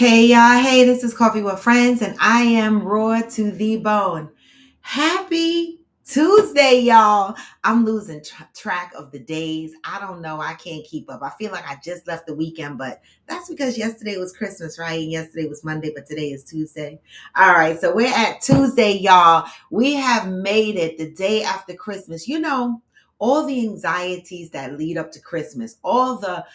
Hey y'all, hey, this is Coffee with Friends, and I am raw to the bone. Happy Tuesday, y'all. I'm losing track of the days. I don't know. I can't keep up. I feel like I just left the weekend, but that's because yesterday was Christmas, right? And yesterday was Monday, but today is Tuesday. All right, so we're at Tuesday, y'all. We have made it the day after Christmas. All the anxieties that lead up to Christmas, all the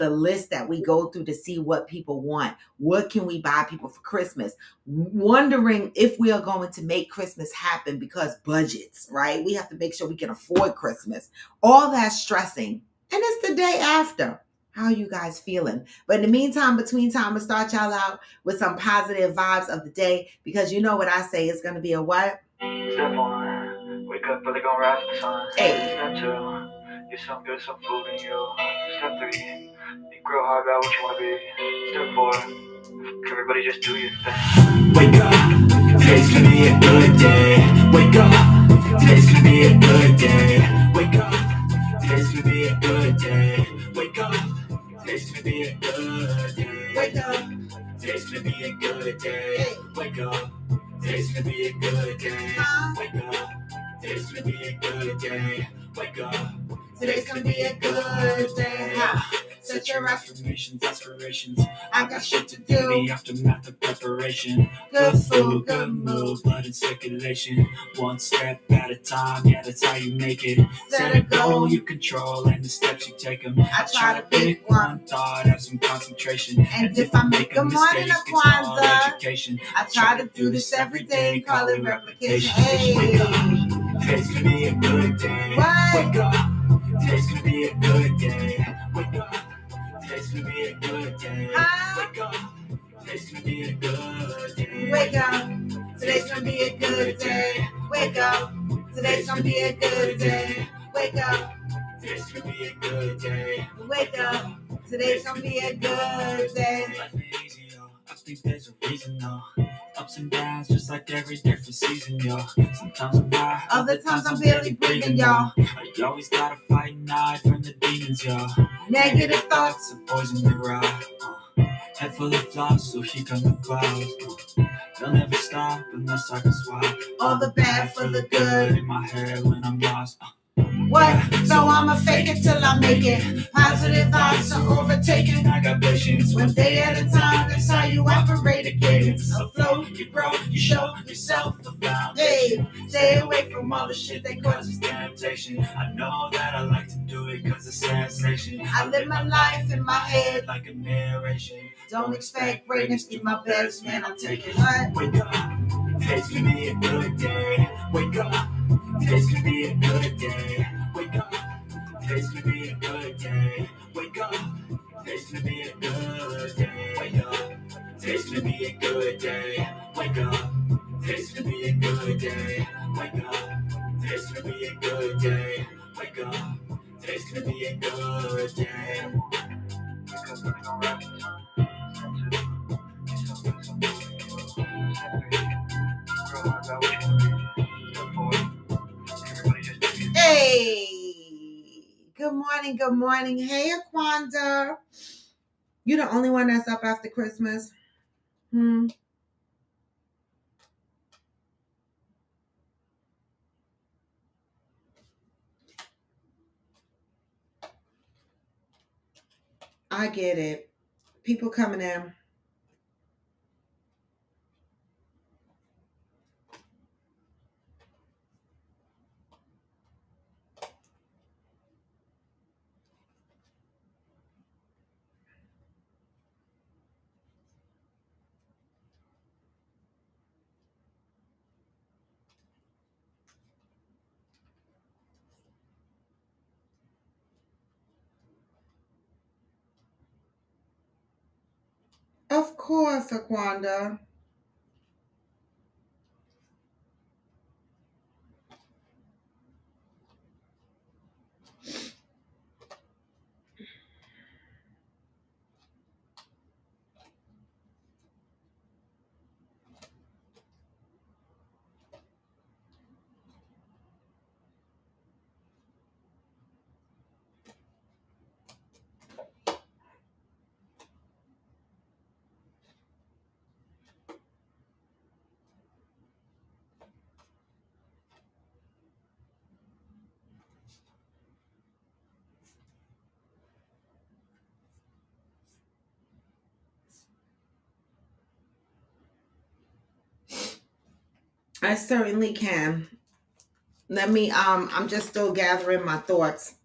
list that we go through to see what people want. What can we buy people for Christmas? Wondering if we are going to make Christmas happen because budgets, right? We have to make sure we can afford Christmas. All that stressing. And it's the day after. How are you guys feeling? But in the meantime, between time, I'm going to start y'all out with some positive vibes of the day because you know what I say, it's going to be a what? Step one, wake up early, gonna rise with the sun. Hey. Step two, get some good, some food in you. Step three, think real hard about what you wanna be. Step four, everybody just do your thing. Wake up, today's gonna be a good day. Wake up, today's gonna be a good day. Wake up, today's gonna be a good day. Wake up, today's gonna be a good day. Wake up. Today's gonna be a good day. Wake up. Today's gonna be a good day. Wake up. Today's gonna be a good day. Wake up. Today's gonna be a good day. Set your affirmations, aspirations. I got shit to do. The aftermath of preparation. Good food, good mood, blood in circulation. One step at a time, yeah, that's how you make it. Set a goal you control and the steps you take them. I try to pick one thought, have some concentration. And if I make a mistake, it's called education. I try to do this every day, call it replication. Wake up, today's gonna be a good day. Wake up, today's gonna be a good day. Wake up, today's gonna be a good day. Wake up, today's gonna be a good day. Wake up, today's gonna be a good day. Wake up, today's gonna be a good day. Wake up, today's gonna be a good day. Wake up, today's gonna be a good day. Life ain't easy, yo. I think there's a reason, though. Ups and downs, just like every different season, yo. Sometimes I'm high, other times I'm barely breathing, y'all. You always gotta fight and hide from the demons, yo. Negative thoughts are poison the ride. Head full of flaws, so here come the clouds. They'll never stop unless I can swap all the bad for the good in my head when I'm lost. What? So I'ma fake it till I make it. Positive thoughts are overtaken. I got patience. One day at a time, that's how you operate again. Afloat, you grow, you show yourself the foundation. Hey, stay away from all the shit that causes temptation. I know that I like to do it cause it's sensation. I live my life in my head like a narration. Don't expect greatness, be my best man, I'll take it. Wake up, today's gonna be a good day. Wake up, today's gonna be a good day. Wake up, today's gonna be a good day. Wake up, today's gonna be a good day. Wake up, today's gonna be a good day. Wake up, today's gonna be a good day. Wake up, today's gonna be a good day. Wake up, today's gonna be a good day. Because we're gonna rock it. Hey, good morning. Hey, Aquanda. You the only one that's up after Christmas? I get it. People coming in. Of course, Aquanda. I certainly can. Let me I'm just still gathering my thoughts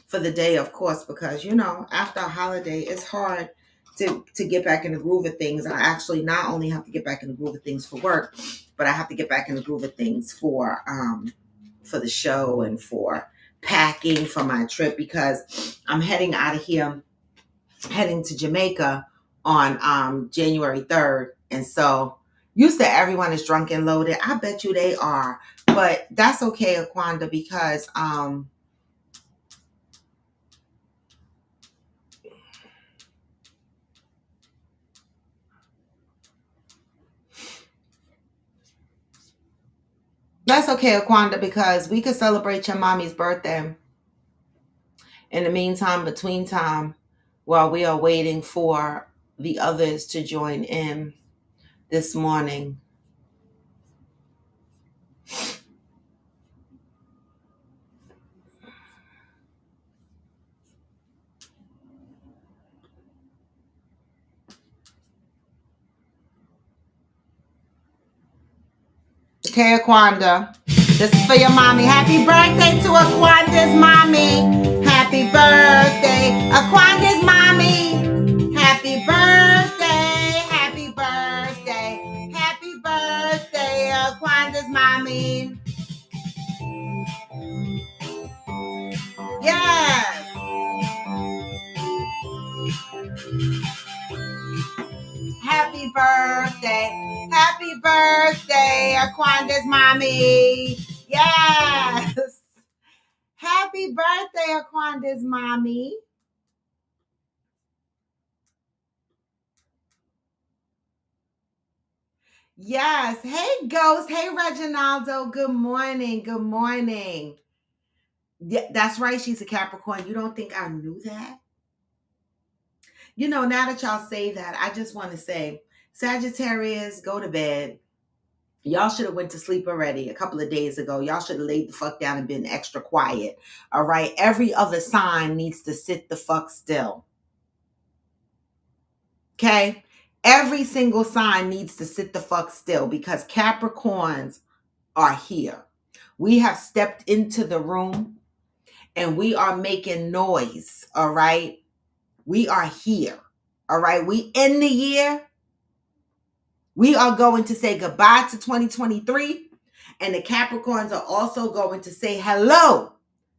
for the day, of course, because after a holiday it's hard to get back in the groove of things. I actually not only have to get back in the groove of things for work, but I have to get back in the groove of things for the show and for packing for my trip, because I'm heading out of here, heading to Jamaica on January 3rd. And so you said everyone is drunk and loaded. I bet you they are. But that's okay, Aquanda, because we could celebrate your mommy's birthday in the meantime, between time, while we are waiting for the others to join in this morning. Okay, Aquanda. This is for your mommy. Happy birthday to Aquanda's mommy. Happy birthday, Aquanda's mommy. Happy birthday. Happy birthday. Happy birthday, Aquanda's mommy. Yes. Happy birthday. Happy birthday, Aquanda's mommy. Yes. Happy birthday, Aquanda's mommy. Yes. Hey, Ghost. Hey, Reginaldo. Good morning. Good morning. Yeah, that's right. She's a Capricorn. You don't think I knew that? Now that y'all say that, I just want to say, Sagittarius, go to bed. Y'all should have went to sleep already a couple of days ago. Y'all should have laid the fuck down and been extra quiet. All right. Every other sign needs to sit the fuck still. Okay. Every single sign needs to sit the fuck still, because Capricorns are here. We have stepped into the room and we are making noise. All right. We are here. All right. We end the year. We are going to say goodbye to 2023. And the Capricorns are also going to say hello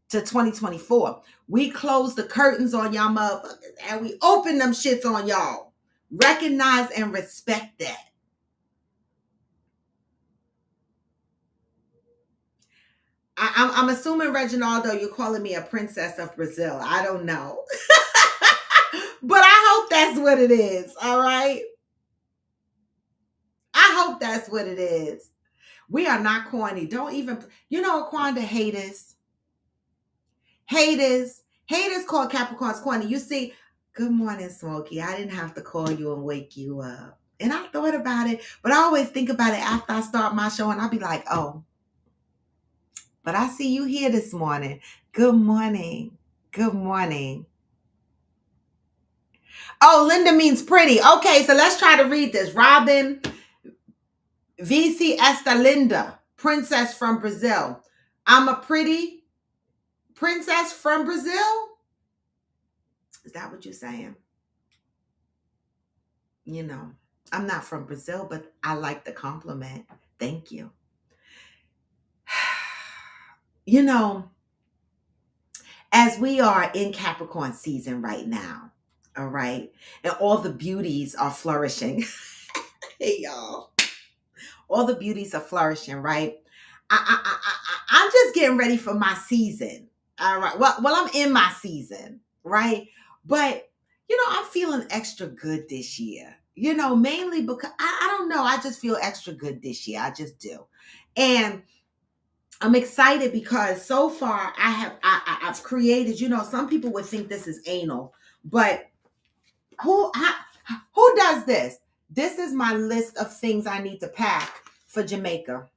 to 2024. We close the curtains on y'all motherfuckers and we open them shits on y'all. Recognize and respect that. I'm assuming, Reginaldo, you're calling me a princess of Brazil. I don't know. But I hope that's what it is. All right. I hope that's what it is. We are not corny. Don't even, Aquanda, haters. Haters call Capricorns corny. You see, good morning, Smokey. I didn't have to call you and wake you up. And I thought about it, but I always think about it after I start my show and I'll be like, oh, but I see you here this morning. Good morning. Good morning. Oh, Linda means pretty. Okay, so let's try to read this. Robin VC Esta Linda, princess from Brazil. I'm a pretty princess from Brazil? Is that what you're saying? I'm not from Brazil, but I like the compliment. Thank you. As we are in Capricorn season right now, all right, and all the beauties are flourishing. Hey, y'all. All the beauties are flourishing, right? I'm just getting ready for my season. All right. Well, I'm in my season, right? But I'm feeling extra good this year. Mainly because I don't know. I just feel extra good this year. I just do, and I'm excited because so far I've created. Some people would think this is anal, but who does this? This is my list of things I need to pack for Jamaica.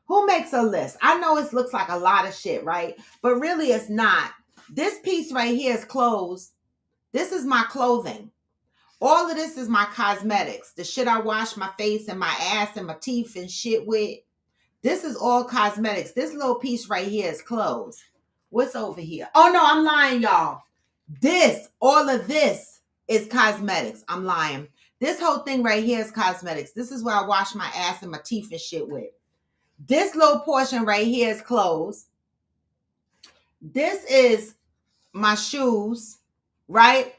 Who makes a list? I know it looks like a lot of shit, right? But really it's not. This piece right here is clothes. This is my clothing. All of this is my cosmetics. The shit I wash my face and my ass and my teeth and shit with. This is all cosmetics. This little piece right here is clothes. What's over here? Oh no, I'm lying, y'all. All of this is cosmetics. I'm lying. This whole thing right here is cosmetics. This is where I wash my ass and my teeth and shit with. This little portion right here is clothes. This is my shoes, right?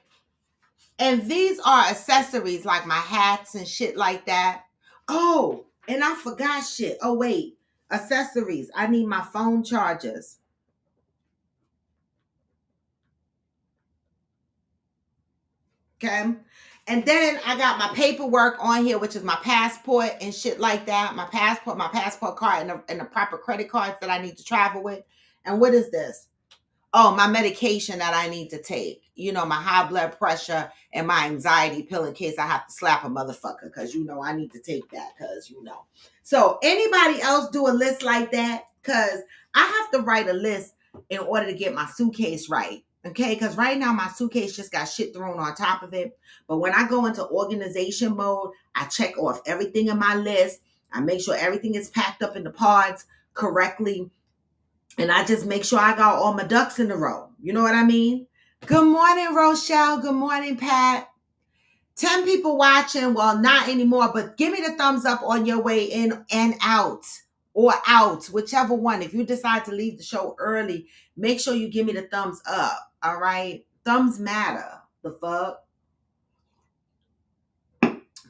And these are accessories like my hats and shit like that. Oh, and I forgot shit. Oh, wait. Accessories. I need my phone chargers. Okay. And then I got my paperwork on here, which is my passport and shit like that. My passport card, and the proper credit cards that I need to travel with. And what is this? Oh, my medication that I need to take. You know, my high blood pressure and my anxiety pill in case I have to slap a motherfucker, because you know I need to take that, because you know. So anybody else do a list like that? Because I have to write a list in order to get my suitcase right. Okay, because right now my suitcase just got shit thrown on top of it. But when I go into organization mode, I check off everything in my list. I make sure everything is packed up in the pods correctly. And I just make sure I got all my ducks in a row. You know what I mean? Good morning, Rochelle. Good morning, Pat. 10 people watching. Well, not anymore, but give me the thumbs up on your way in and out, or out, whichever one. If you decide to leave the show early, make sure you give me the thumbs up. All right? Thumbs matter. The fuck?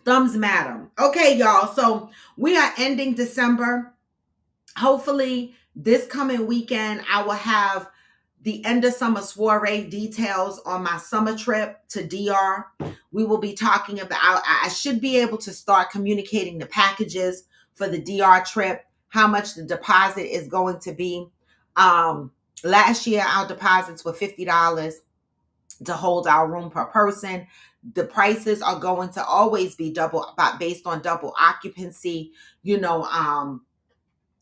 Thumbs matter. Okay, y'all. So we are ending December. Hopefully this coming weekend, I will have the end of summer soiree details on my summer trip to DR. We will be talking about, I should be able to start communicating the packages for the DR trip, how much the deposit is going to be. Last year, our deposits were $50 to hold our room per person. The prices are going to always be double, based on double occupancy, you know.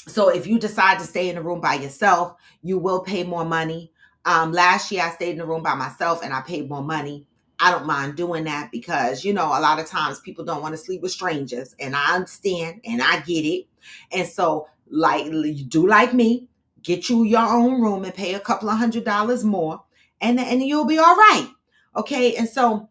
So if you decide to stay in a room by yourself, you will pay more money. Last year I stayed in the room by myself and I paid more money. I don't mind doing that because, you know, a lot of times people don't want to sleep with strangers, and I understand and I get it. And so, like, you do like me, get you your own room and pay a couple of $100 more, and you'll be all right. Okay. And so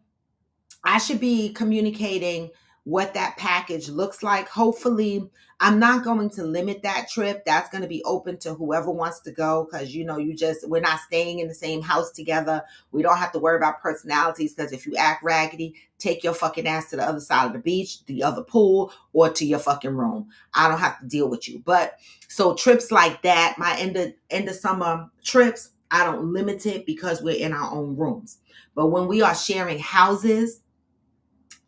I should be communicating what that package looks like. Hopefully, I'm not going to limit that trip. That's going to be open to whoever wants to go, because, you know, we're not staying in the same house together. We don't have to worry about personalities, because if you act raggedy, take your fucking ass to the other side of the beach, the other pool, or to your fucking room. I don't have to deal with you. But so trips like that, my end of summer trips, I don't limit it because we're in our own rooms. But when we are sharing houses,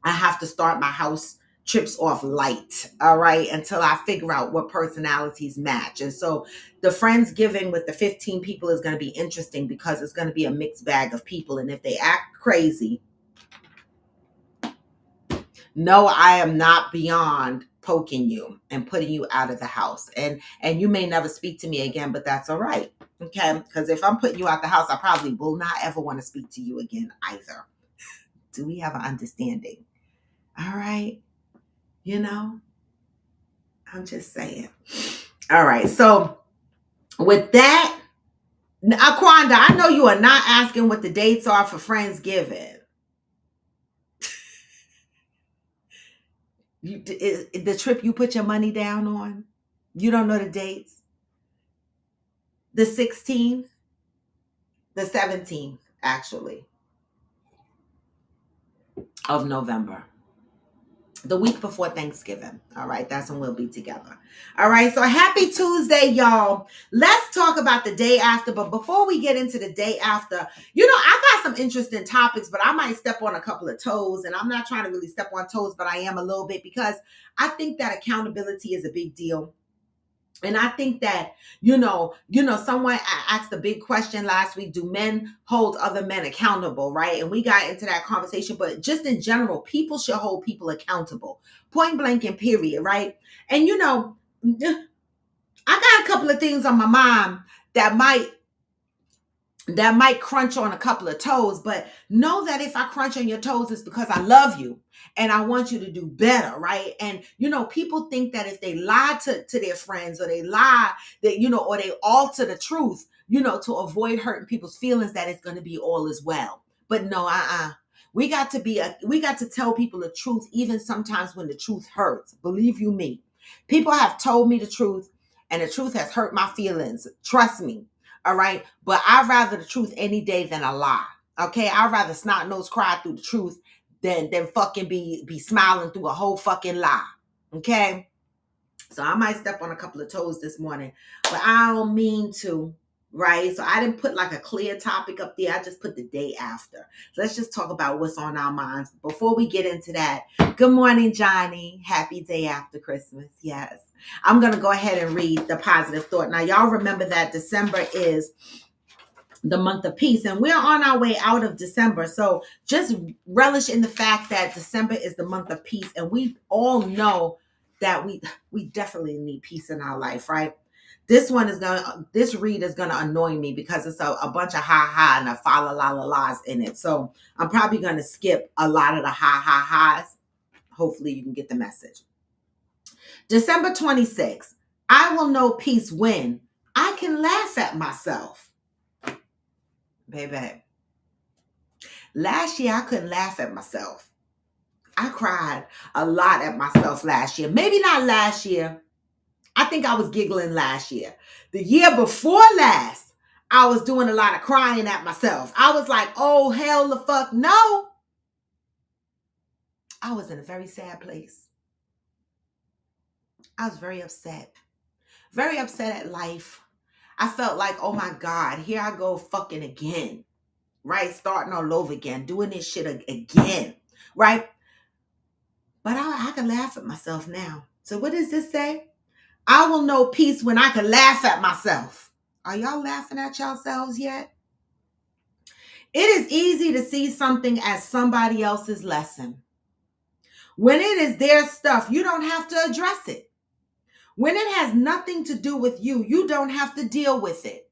I have to start my house trips off light, all right, until I figure out what personalities match. And so the Friendsgiving with the 15 people is going to be interesting because it's going to be a mixed bag of people. And if they act crazy, no, I am not beyond poking you and putting you out of the house. And you may never speak to me again, but that's all right. Okay, because if I'm putting you out the house, I probably will not ever want to speak to you again either. Do we have an understanding? All right. You know, I'm just saying. All right. So with that, Aquanda, I know you are not asking what the dates are for Friendsgiving. The trip you put your money down on, you don't know the dates? The 16th, the 17th, actually, of November. The week before Thanksgiving. All right. That's when we'll be together. All right. So happy Tuesday, y'all. Let's talk about the day after. But before we get into the day after, you know, I got some interesting topics, but I might step on a couple of toes. And I'm not trying to really step on toes, but I am a little bit, because I think that accountability is a big deal. And I think that, you know, someone asked a big question last week: do men hold other men accountable, right? And we got into that conversation, but just in general, people should hold people accountable, point blank and period, right? And, you know, I got a couple of things on my mind that might that might crunch on a couple of toes, but know that if I crunch on your toes, it's because I love you and I want you to do better, right? And people think that if they lie to their friends, or they lie that, or they alter the truth, to avoid hurting people's feelings, that it's going to be all as well. But no, we got to tell people the truth, even sometimes when the truth hurts. Believe you me, people have told me the truth, and the truth has hurt my feelings. Trust me. All right. But I'd rather the truth any day than a lie. Okay. I'd rather snot nose cry through the truth than fucking be smiling through a whole fucking lie. Okay. So I might step on a couple of toes this morning, but I don't mean to. Right. So I didn't put like a clear topic up there. I just put the day after. So let's just talk about what's on our minds. Before we get into that, good morning, Johnny. Happy day after Christmas. Yes. I'm going to go ahead and read the positive thought. Now, y'all remember that December is the month of peace, and we're on our way out of December. So just relish in the fact that December is the month of peace, and we all know that we definitely need peace in our life, right? This read is gonna annoy me because it's a bunch of ha and a fa la la la la's in it. So I'm probably gonna skip a lot of the ha's. Hopefully you can get the message. December 26th. I will know peace when I can laugh at myself. Baby, last year I couldn't laugh at myself. I cried a lot at myself last year. Maybe not last year. I think I was giggling last year. The year before last, I was doing a lot of crying at myself. I was like, oh, hell the fuck no. I was in a very sad place. I was very upset at life. I felt like, oh my God, here I go fucking again, right? Starting all over again, doing this shit again, right? But I can laugh at myself now. So what does this say? I will know peace when I can laugh at myself. Are y'all laughing at yourselves yet? It is easy to see something as somebody else's lesson. When it is their stuff, you don't have to address it. When it has nothing to do with you, you don't have to deal with it.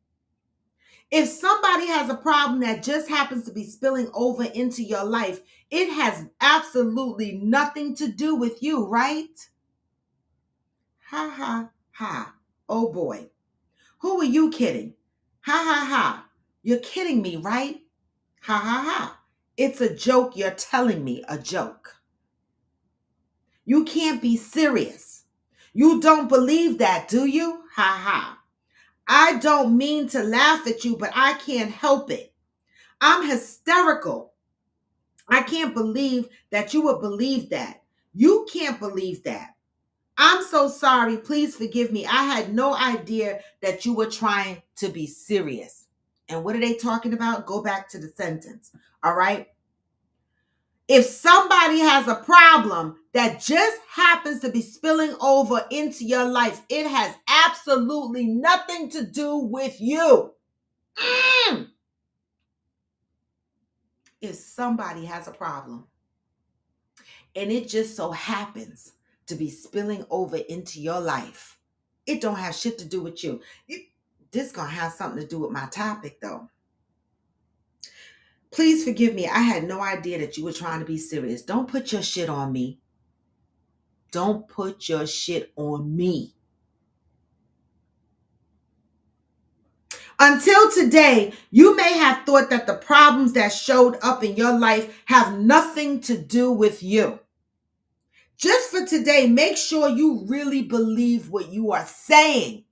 If somebody has a problem that just happens to be spilling over into your life, it has absolutely nothing to do with you, right? Ha ha ha. Oh boy. Who are you kidding? Ha ha ha. You're kidding me, right? Ha ha ha. It's a joke. You're telling me a joke. You can't be serious. You don't believe that, do you? Ha ha. I don't mean to laugh at you, but I can't help it. I'm hysterical. I can't believe that you would believe that. You can't believe that. I'm so sorry. Please forgive me. I had no idea that you were trying to be serious. And what are they talking about? Go back to the sentence. All right. If somebody has a problem that just happens to be spilling over into your life, it has absolutely nothing to do with you. If somebody has a problem and it just so happens to be spilling over into your life, it don't have shit to do with you. This gonna have something to do with my topic though. Please forgive me. I had no idea that you were trying to be serious. Don't put your shit on me. Don't put your shit on me. Until today, you may have thought that the problems that showed up in your life have nothing to do with you. Just for today, make sure you really believe what you are saying.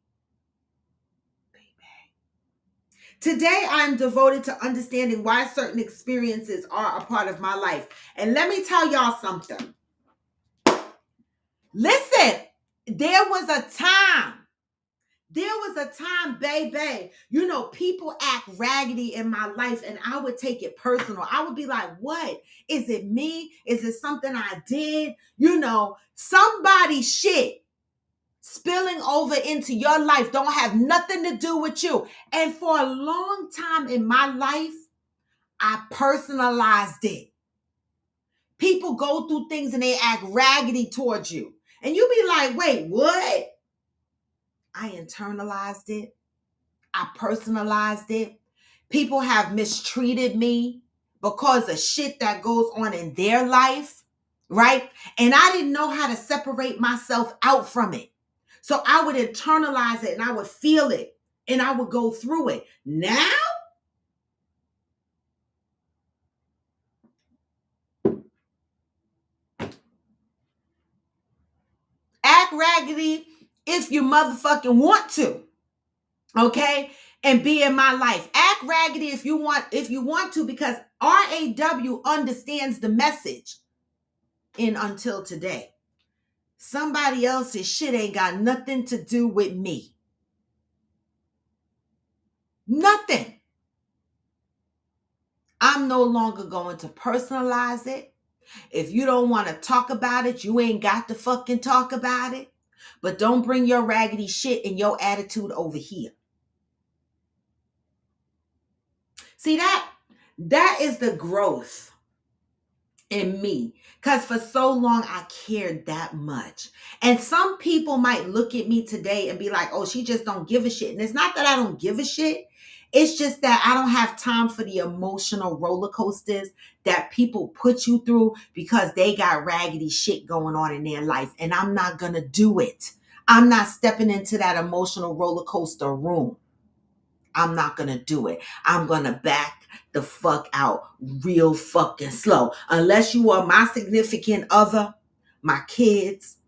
Today, I'm devoted to understanding why certain experiences are a part of my life. And let me tell y'all something. Listen, there was a time, baby, people act raggedy in my life and I would take it personal. I would be like, what? Is it me? Is it something I did? Somebody's shit spilling over into your life don't have nothing to do with you. And for a long time in my life, I personalized it. People go through things and they act raggedy towards you. And you be like, wait, what? I internalized it. I personalized it. People have mistreated me because of shit that goes on in their life, right? And I didn't know how to separate myself out from it. So I would internalize it and I would feel it and I would go through it. Now, act raggedy if you motherfucking want to, okay? And be in my life. Act raggedy if you want to, because RAW understands the message in Until Today. Somebody else's shit ain't got nothing to do with me. Nothing. I'm no longer going to personalize it. If you don't want to talk about it, you ain't got to fucking talk about it. But don't bring your raggedy shit and your attitude over here. See, that is the growth in me, because for so long I cared that much. And some people might look at me today and be like, oh, she just don't give a shit. And it's not that I don't give a shit. It's just that I don't have time for the emotional roller coasters that people put you through because they got raggedy shit going on in their life. And I'm not going to do it. I'm not stepping into that emotional roller coaster room. I'm not going to do it. I'm going to back the fuck out real fucking slow. Unless you are my significant other, my kids,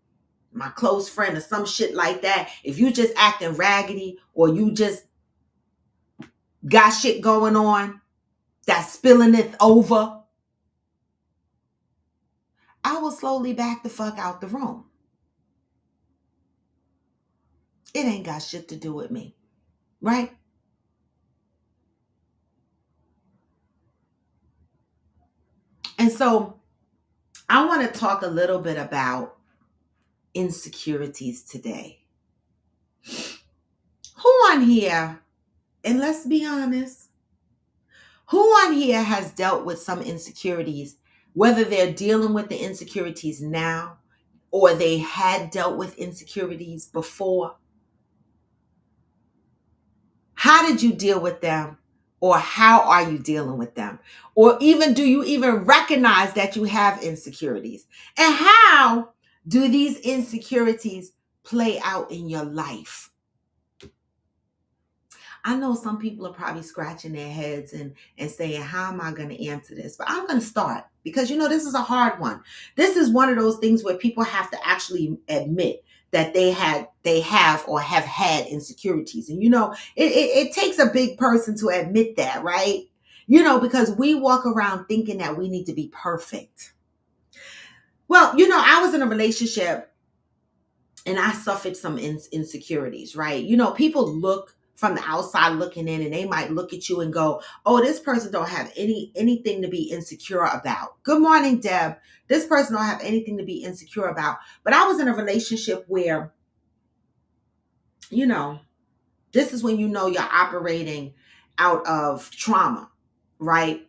my close friend, or some shit like that. If you just acting raggedy or you just got shit going on that's spilling it over, I will slowly back the fuck out the room. It ain't got shit to do with me, right? And so I want to talk a little bit about insecurities today. Who on here, and let's be honest, who on here has dealt with some insecurities, whether they're dealing with the insecurities now or they had dealt with insecurities before? How did you deal with them? Or how are you dealing with them? Or even, do you even recognize that you have insecurities? And how do these insecurities play out in your life? I know some people are probably scratching their heads and saying, how am I going to answer this? But I'm going to start because, this is a hard one. This is one of those things where people have to actually admit that they have or have had insecurities. And, it takes a big person to admit that, right? Because we walk around thinking that we need to be perfect. Well, I was in a relationship and I suffered some insecurities, right? People look from the outside looking in and they might look at you and go, oh, this person don't have anything to be insecure about. Good morning, Deb. This person don't have anything to be insecure about. But I was in a relationship where, this is when you're operating out of trauma, right?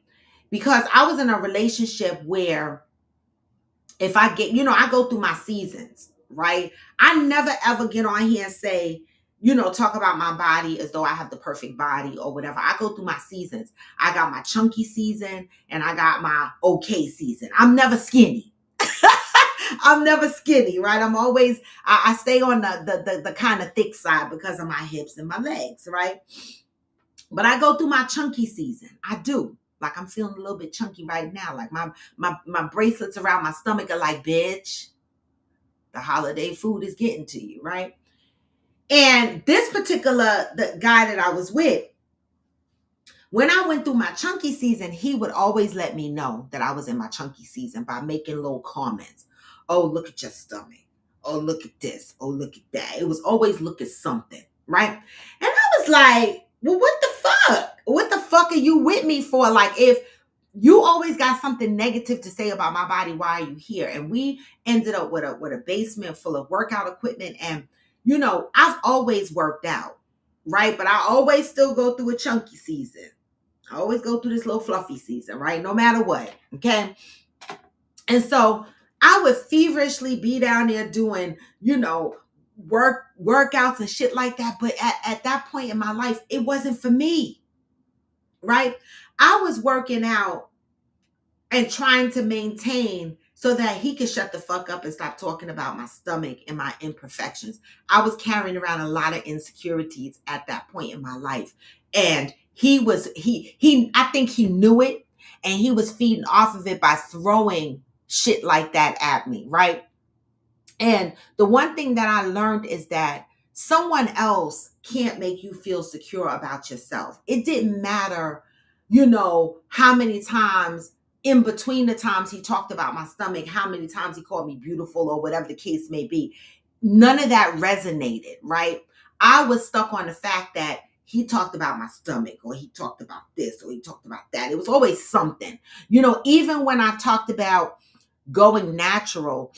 Because I was in a relationship where if I get, I go through my seasons, right? I never ever get on here and say, talk about my body as though I have the perfect body or whatever. I go through my seasons. I got my chunky season and I got my okay season. I'm never skinny. I'm never skinny, right? I'm always, I stay on the kind of thick side because of my hips and my legs, right? But I go through my chunky season. I do. Like I'm feeling a little bit chunky right now. Like my bracelets around my stomach are like, bitch, the holiday food is getting to you, right? And this particular the guy that I was with, when I went through my chunky season, he would always let me know that I was in my chunky season by making little comments. Oh, look at your stomach. Oh, look at this. Oh, look at that. It was always look at something, right? And I was like, well, what the fuck? What the fuck are you with me for? Like, if you always got something negative to say about my body, why are you here? And we ended up with a basement full of workout equipment. And, I've always worked out, right? But I always still go through a chunky season. I always go through this little fluffy season, right? No matter what, okay? And so I would feverishly be down there doing, workouts and shit like that. But at that point in my life, it wasn't for me, right? I was working out and trying to maintain so that he could shut the fuck up and stop talking about my stomach and my imperfections. I was carrying around a lot of insecurities at that point in my life. And he I think he knew it, and he was feeding off of it by throwing shit like that at me, right? And the one thing that I learned is that someone else can't make you feel secure about yourself. It didn't matter, how many times in between the times he talked about my stomach, how many times he called me beautiful or whatever the case may be. None of that resonated, right? I was stuck on the fact that he talked about my stomach, or he talked about this, or he talked about that. It was always something. Even when I talked about going natural,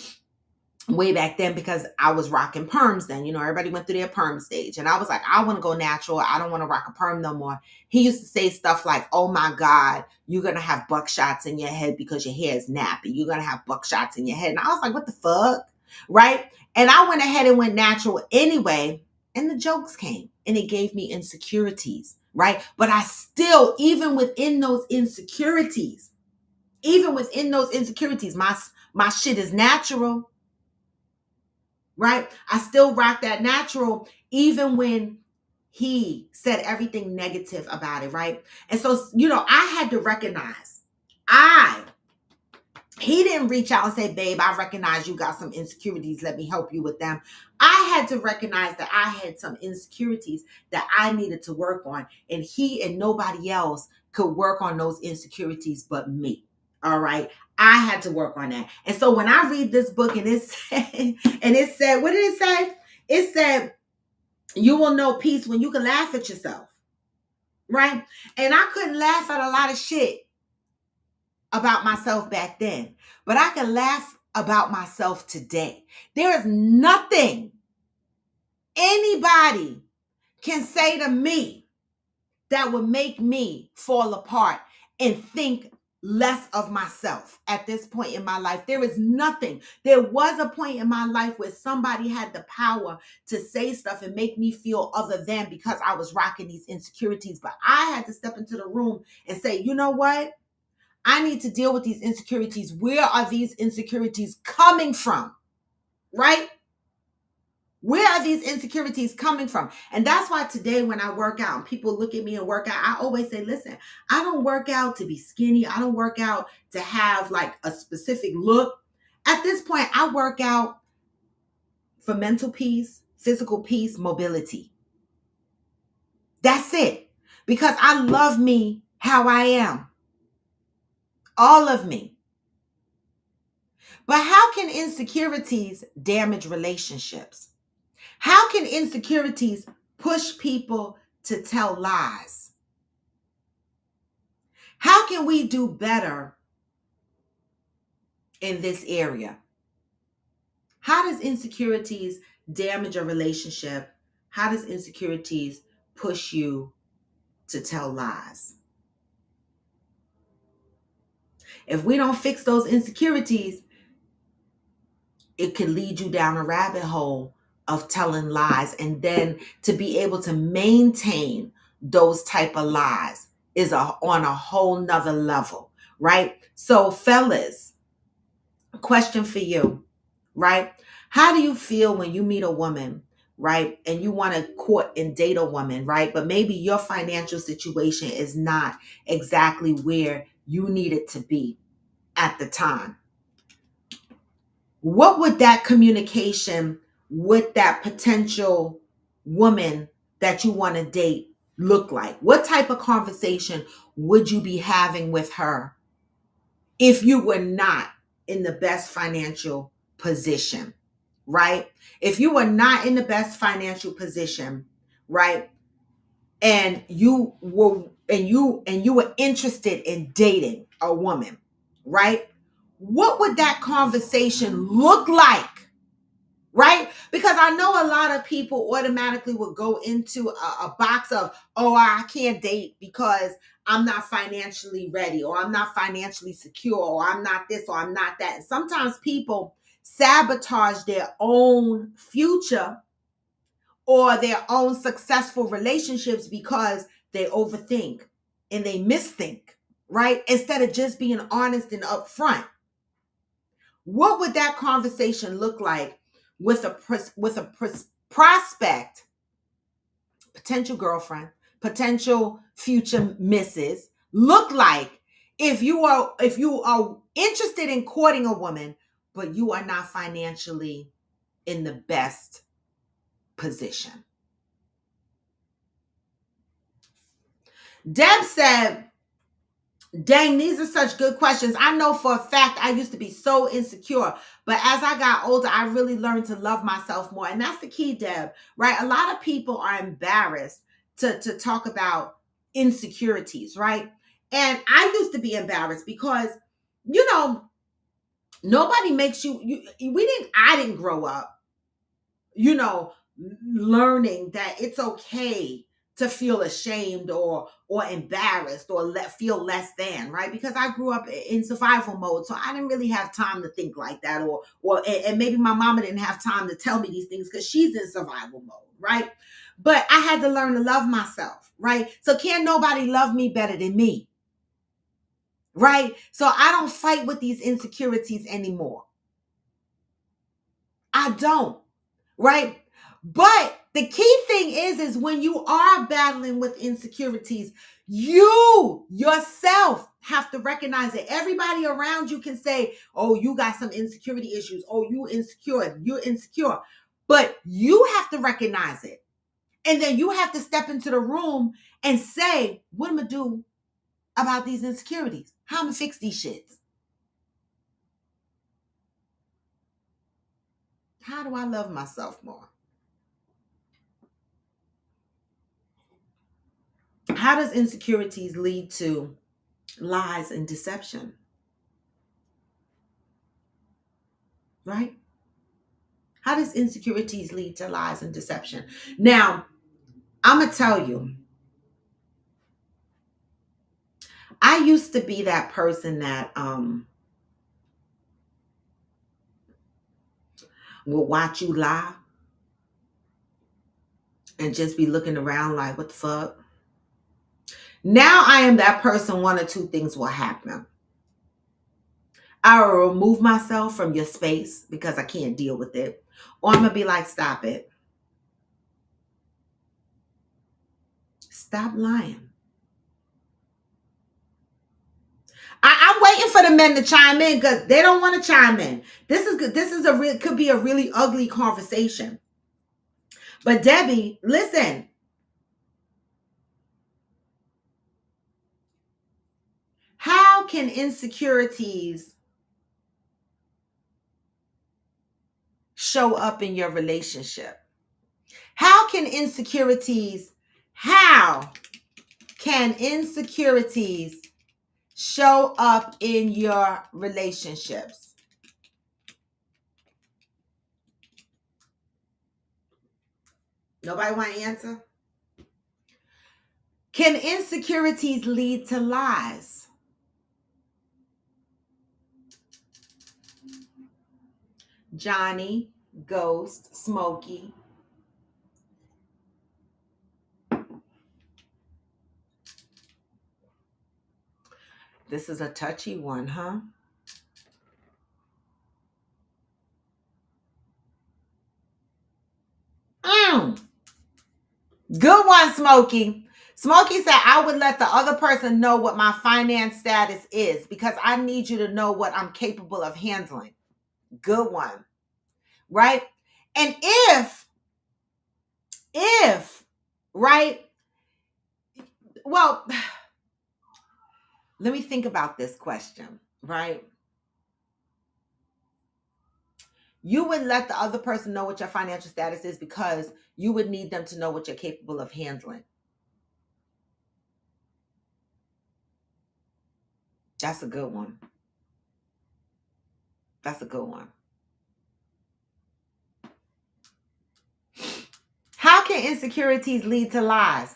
way back then, because I was rocking perms then. Everybody went through their perm stage. And I was like, I want to go natural. I don't want to rock a perm no more. He used to say stuff like, oh my God, you're going to have buckshots in your head because your hair is nappy. You're going to have buckshots in your head. And I was like, what the fuck? Right? And I went ahead and went natural anyway. And the jokes came and it gave me insecurities. Right? But I still, even within those insecurities, my shit is natural. Right? I still rock that natural, even when he said everything negative about it, right? And so, I had to recognize, he didn't reach out and say, babe, I recognize you got some insecurities. Let me help you with them. I had to recognize that I had some insecurities that I needed to work on. And he and nobody else could work on those insecurities but me. All right. I had to work on that. And so when I read this book and it said, what did it say? It said, you will know peace when you can laugh at yourself. Right. And I couldn't laugh at a lot of shit about myself back then, but I can laugh about myself today. There is nothing anybody can say to me that would make me fall apart and think less of myself at this point in my life. There is nothing. There was a point in my life where somebody had the power to say stuff and make me feel other than, because I was rocking these insecurities. But I had to step into the room and say, you know what? I need to deal with these insecurities. Where are these insecurities coming from? Right? Where are these insecurities coming from? And that's why today when I work out and people look at me and work out, I always say, listen, I don't work out to be skinny. I don't work out to have like a specific look. At this point, I work out for mental peace, physical peace, mobility. That's it. Because I love me how I am. All of me. But how can insecurities damage relationships? How can insecurities push people to tell lies? How can we do better in this area? How does insecurities damage a relationship? How does insecurities push you to tell lies? If we don't fix those insecurities, it could lead you down a rabbit hole of telling lies. And then to be able to maintain those type of lies is on a whole nother level, right? So fellas, question for you, right? How do you feel when you meet a woman, right? And you want to court and date a woman, right? But maybe your financial situation is not exactly where you need it to be at the time. What would that communication with that potential woman that you want to date look like? What type of conversation would you be having with her if you were not in the best financial position, right? If you were not in the best financial position, right? And you were interested in dating a woman, right? What would that conversation look like? Right? Because I know a lot of people automatically would go into a box of, oh, I can't date because I'm not financially ready, or I'm not financially secure, or I'm not this, or I'm not that. And sometimes people sabotage their own future or their own successful relationships because they overthink. and they misthink, right? Instead of just being honest and upfront. What would that conversation look like with a prospect, potential girlfriend, potential future missus, look like if you are interested in courting a woman, but you are not financially in the best position? Deb said, dang, these are such good questions. I know for a fact I used to be so insecure, but as I got older, I really learned to love myself more. And that's the key, Deb, right? A lot of people are embarrassed to talk about insecurities, right? And I used to be embarrassed because, nobody makes I didn't grow up, you know, learning that it's okay to feel ashamed or embarrassed or feel less than, right? Because I grew up in survival mode, so I didn't really have time to think like that, and maybe my mama didn't have time to tell me these things because she's in survival mode, right? But I had to learn to love myself, right? So can't nobody love me better than me, right? So I don't fight with these insecurities anymore. I don't, right? But the key thing is when you are battling with insecurities, you yourself have to recognize it. Everybody around you can say, oh, you got some insecurity issues. Oh, you're insecure. But you have to recognize it. And then you have to step into the room and say, what am I going to do about these insecurities? How am I going to fix these shits? How do I love myself more? How does insecurities lead to lies and deception? Right? How does insecurities lead to lies and deception? Now, I'm going to tell you, I used to be that person that will watch you lie and just be looking around like, what the fuck? Now I am that person, one or two things will happen. I will remove myself from your space because I can't deal with it. Or I'm going to be like, stop it. Stop lying. I'm waiting for the men to chime in because they don't want to chime in. This is good. Could be a really ugly conversation. But Debbie, listen. How can insecurities show up in your relationship? How can insecurities show up in your relationships? Nobody want to answer? Can insecurities lead to lies? Johnny, Ghost, Smokey. This is a touchy one, huh? Good one, Smokey. Smokey said, I would let the other person know what my finance status is because I need you to know what I'm capable of handling. Good one. Right? And if, right? Well, let me think about this question, right? You would let the other person know what your financial status is because you would need them to know what you're capable of handling. That's a good one. That's a good one. How can insecurities lead to lies?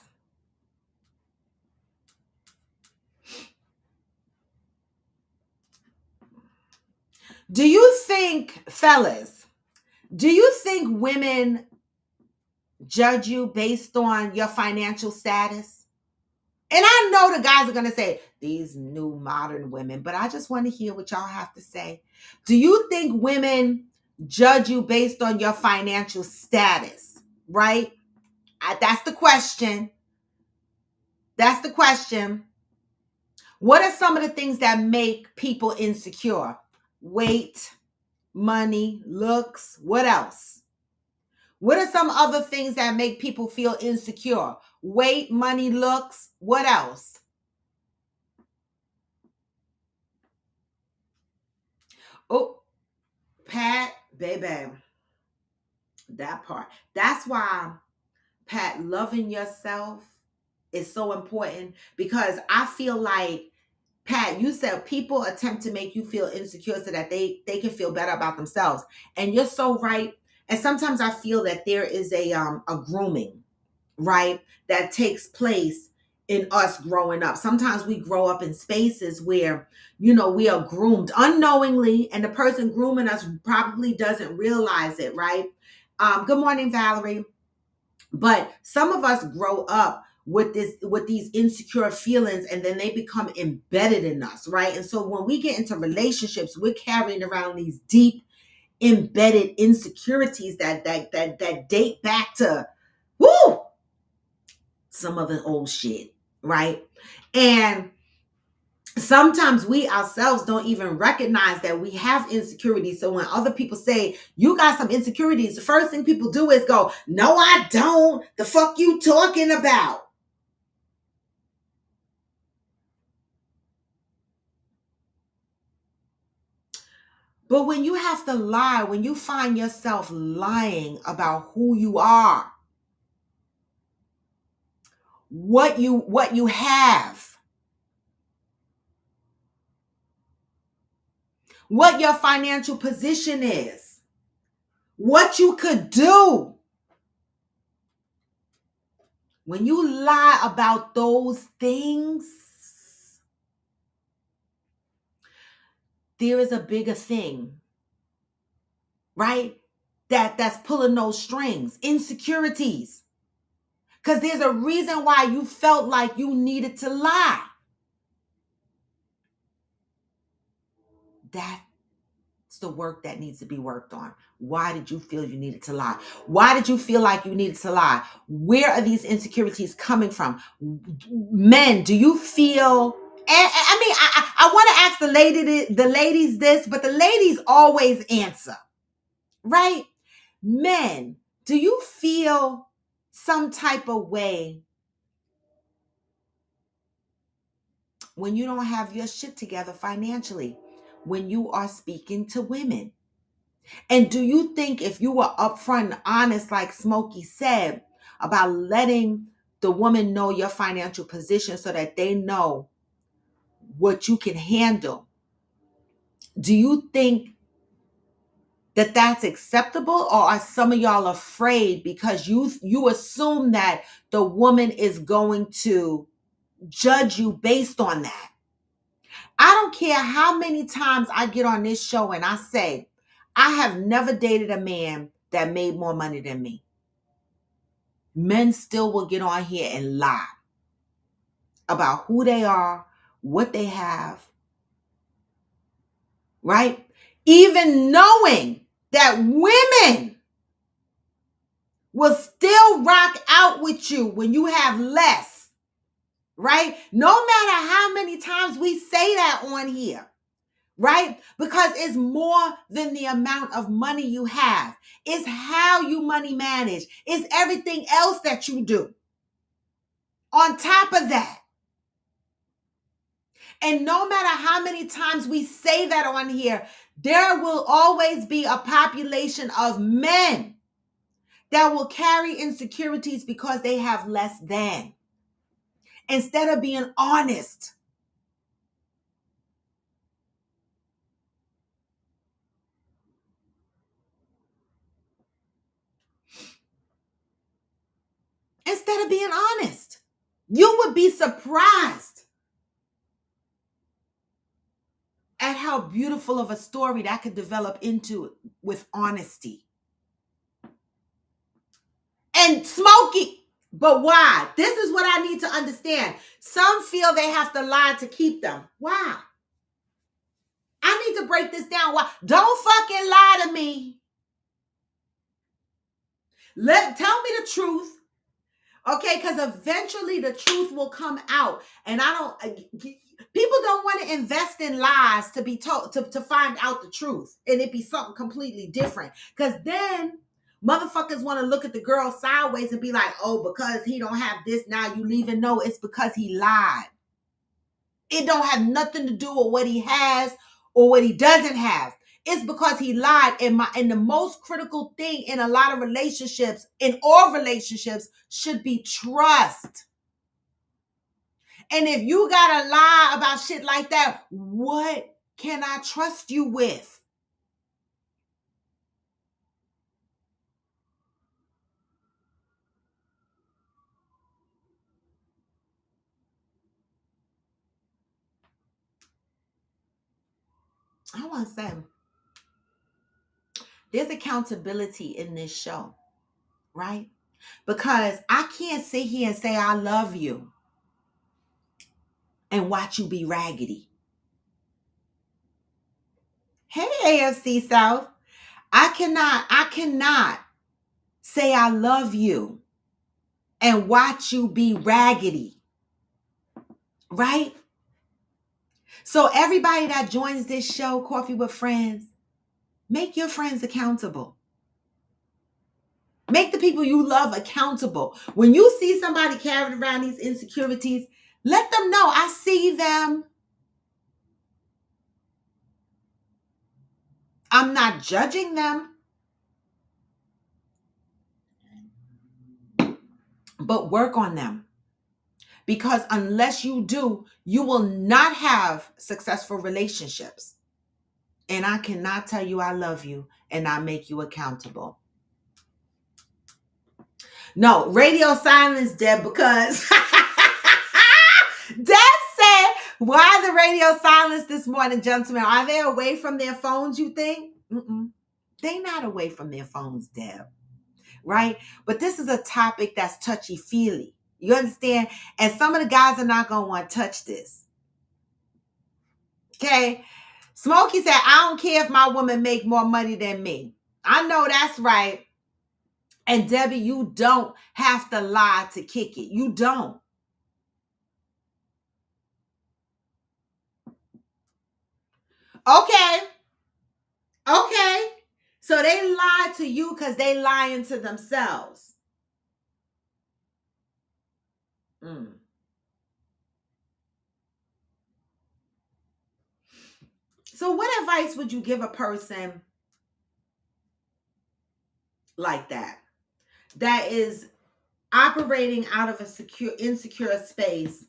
Do you think, fellas, do you think women judge you based on your financial status? And I know the guys are going to say, these new modern women, but I just want to hear what y'all have to say. Do you think women judge you based on your financial status? Right? That's the question. That's the question. What are some of the things that make people insecure? Weight, money, looks, what else? What are some other things that make people feel insecure? Weight, money, looks, what else? Oh, Pat, baby, that part. That's why, Pat, loving yourself is so important, because I feel like, Pat, you said people attempt to make you feel insecure so that they can feel better about themselves. And you're so right. And sometimes I feel that there is a grooming, right, that takes place in us growing up. Sometimes we grow up in spaces where, we are groomed unknowingly, and the person grooming us probably doesn't realize it, right? Good morning, Valerie. But some of us grow up with these insecure feelings, and then they become embedded in us, right? And so when we get into relationships, we're carrying around these deep embedded insecurities that date back to woo some of the old shit, right? And sometimes we ourselves don't even recognize that we have insecurities. So when other people say, you got some insecurities, the first thing people do is go, no, I don't. The fuck you talking about? But when you have to lie, when you find yourself lying about who you are, what you have, what your financial position is, what you could do, when you lie about those things, there is a bigger thing, right? That's pulling those strings, insecurities. Because there's a reason why you felt like you needed to lie. That's the work that needs to be worked on. Why did you feel you needed to lie? Why did you feel like you needed to lie? Where are these insecurities coming from? Men, do you feel? And I mean, I want to ask the ladies this, but the ladies always answer, right? Men, do you feel some type of way when you don't have your shit together financially, when you are speaking to women? And do you think if you were upfront and honest, like Smokey said, about letting the woman know your financial position so that they know what you can handle, do you think that that's acceptable? Or are some of y'all afraid because you assume that the woman is going to judge you based on that? I don't care how many times I get on this show and I say, I have never dated a man that made more money than me. Men still will get on here and lie about who they are, what they have, right? Even knowing that women will still rock out with you when you have less, right? No matter how many times we say that on here, right? Because it's more than the amount of money you have. It's how you money manage. It's everything else that you do on top of that. And no matter how many times we say that on here, there will always be a population of men that will carry insecurities because they have less than. Instead of being honest. Instead of being honest. You would be surprised at how beautiful of a story that could develop into with honesty. And Smokey, But why? This is what I need to understand. Some feel they have to lie to keep them. Why? I need to break this down. Why? Don't fucking lie to me. Tell me the truth. Okay, because eventually the truth will come out. And I don't people don't want to invest in lies to be told to find out the truth. And it be something completely different. Because then motherfuckers want to look at the girl sideways and be like, oh, because he don't have this now you leaving. No, it's because he lied. It don't have nothing to do with what he has or what he doesn't have. It's because he lied. And the most critical thing in a lot of relationships, in all relationships, should be trust. And if you gotta lie about shit like that, what can I trust you with? I want to say there's accountability in this show, right? Because I can't sit here and say I love you and watch you be raggedy. Hey, AFC South. I cannot say I love you and watch you be raggedy. Right? So everybody that joins this show, Coffee with Friends, make your friends accountable. Make the people you love accountable. When you see somebody carrying around these insecurities, let them know I see them. I'm not judging them. But work on them. Because unless you do, you will not have successful relationships. And I cannot tell you I love you and not make you accountable. No, radio silence, Deb, because Deb said, why the radio silence this morning, gentlemen? Are they away from their phones, you think? They're not away from their phones, Deb. Right? But this is a topic that's touchy-feely. You understand? And some of the guys are not going to want to touch this. Okay? Smokey said, I don't care if my woman make more money than me. I know that's right. And Debbie, you don't have to lie to kick it. You don't. Okay. So they lie to you because they lying to themselves. So what advice would you give a person like that is operating out of a insecure space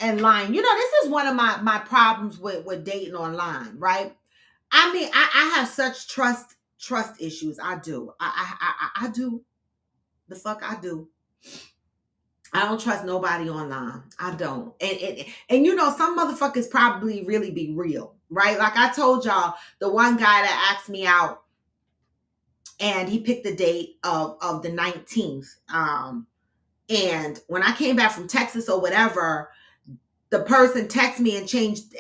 and lying? You know, this is one of my problems with dating online, right? I mean, I have such trust issues. I do. I do. The fuck I do. I don't trust nobody online. I don't. And you know, some motherfuckers probably really be real, right? Like I told y'all, the one guy that asked me out and he picked the date of the 19th. And when I came back from Texas or whatever, the person texted me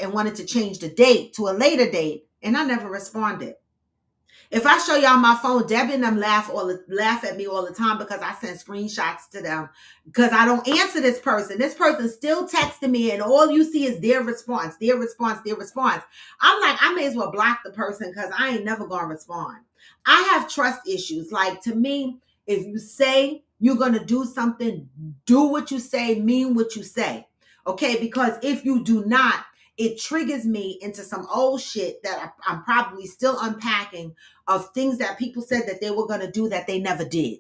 and wanted to change the date to a later date, and I never responded. If I show y'all my phone, Debbie and them laugh at me all the time because I send screenshots to them because I don't answer this person. This person still texting me, and all you see is their response. I'm like, I may as well block the person because I ain't never gonna respond. I have trust issues. Like, to me, if you say you're gonna do something, do what you say, mean what you say. Okay, because if you do not, it triggers me into some old shit that I'm probably still unpacking of things that people said that they were going to do that they never did.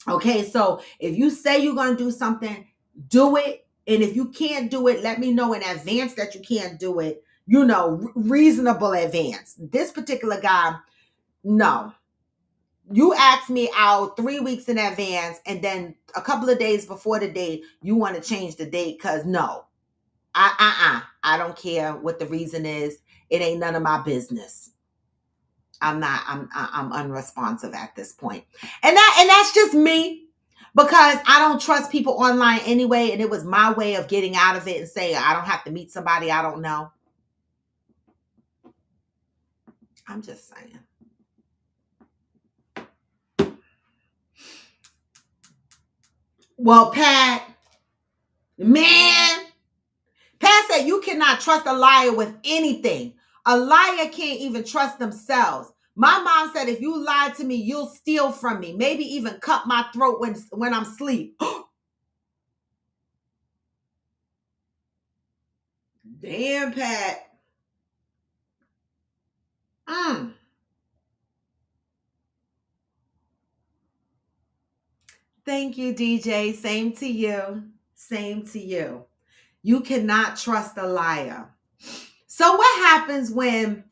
Okay, so if you say you're going to do something, do it. And if you can't do it, let me know in advance that you can't do it. You know, reasonable advance. This particular guy, no. You asked me out 3 weeks in advance, and then a couple of days before the date, you want to change the date because no. I don't care what the reason is. It ain't none of my business. I'm unresponsive at this point. And that's just me. because I don't trust people online anyway, and it was my way of getting out of it and saying I don't have to meet somebody I don't know. I'm just saying. Well, Pat, man, Pat said you cannot trust a liar with anything. A liar can't even trust themselves. My mom said if you lie to me, you'll steal from me, maybe even cut my throat when I'm asleep. Damn, Pat. Mm. Thank you, DJ. Same to you. Same to you. You cannot trust a liar. So what happens when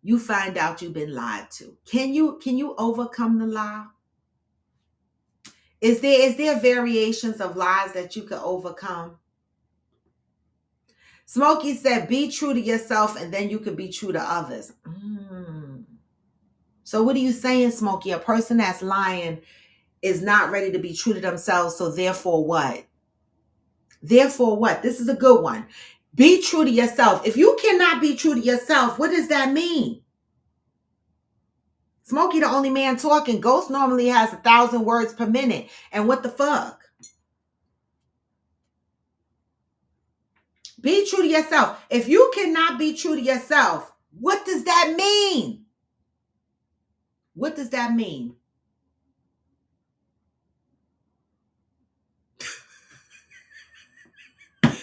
you find out you've been lied to? Can you overcome the lie? Is there variations of lies that you could overcome? Smokey said, be true to yourself and then you could be true to others. So what are you saying, Smokey? A person that's lying is not ready to be true to themselves. So therefore what? Therefore what? This is a good one. Be true to yourself. If you cannot be true to yourself, what does that mean? Smokey, the only man talking. Ghost normally has 1,000 words per minute. And what the fuck? Be true to yourself. If you cannot be true to yourself, what does that mean? What does that mean?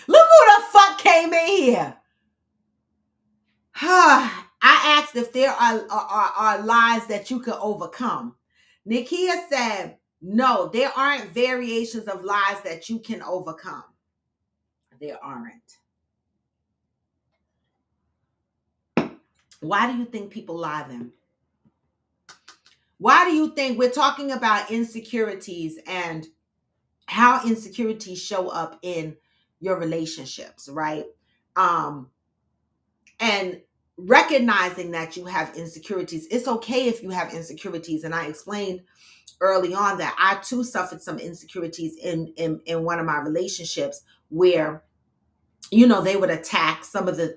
Look who the fuck came in here. I asked if there are lies that you can overcome. Nikia said, no, there aren't variations of lies that you can overcome. There aren't. Why do you think people lie then? Why do you think we're talking about insecurities and how insecurities show up in your relationships, right? And recognizing that you have insecurities. It's okay if you have insecurities. And I explained early on that I too suffered some insecurities in one of my relationships where, they would attack some of the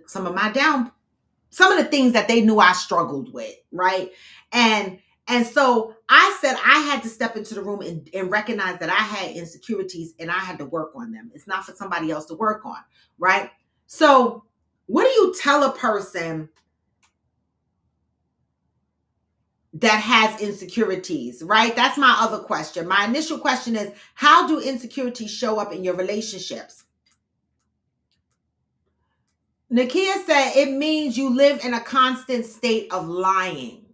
things that they knew I struggled with, right? And so I said I had to step into the room and recognize that I had insecurities and I had to work on them. It's not for somebody else to work on, right? So what do you tell a person that has insecurities, right? That's my other question. My initial question is, how do insecurities show up in your relationships? Nakia said it means you live in a constant state of lying.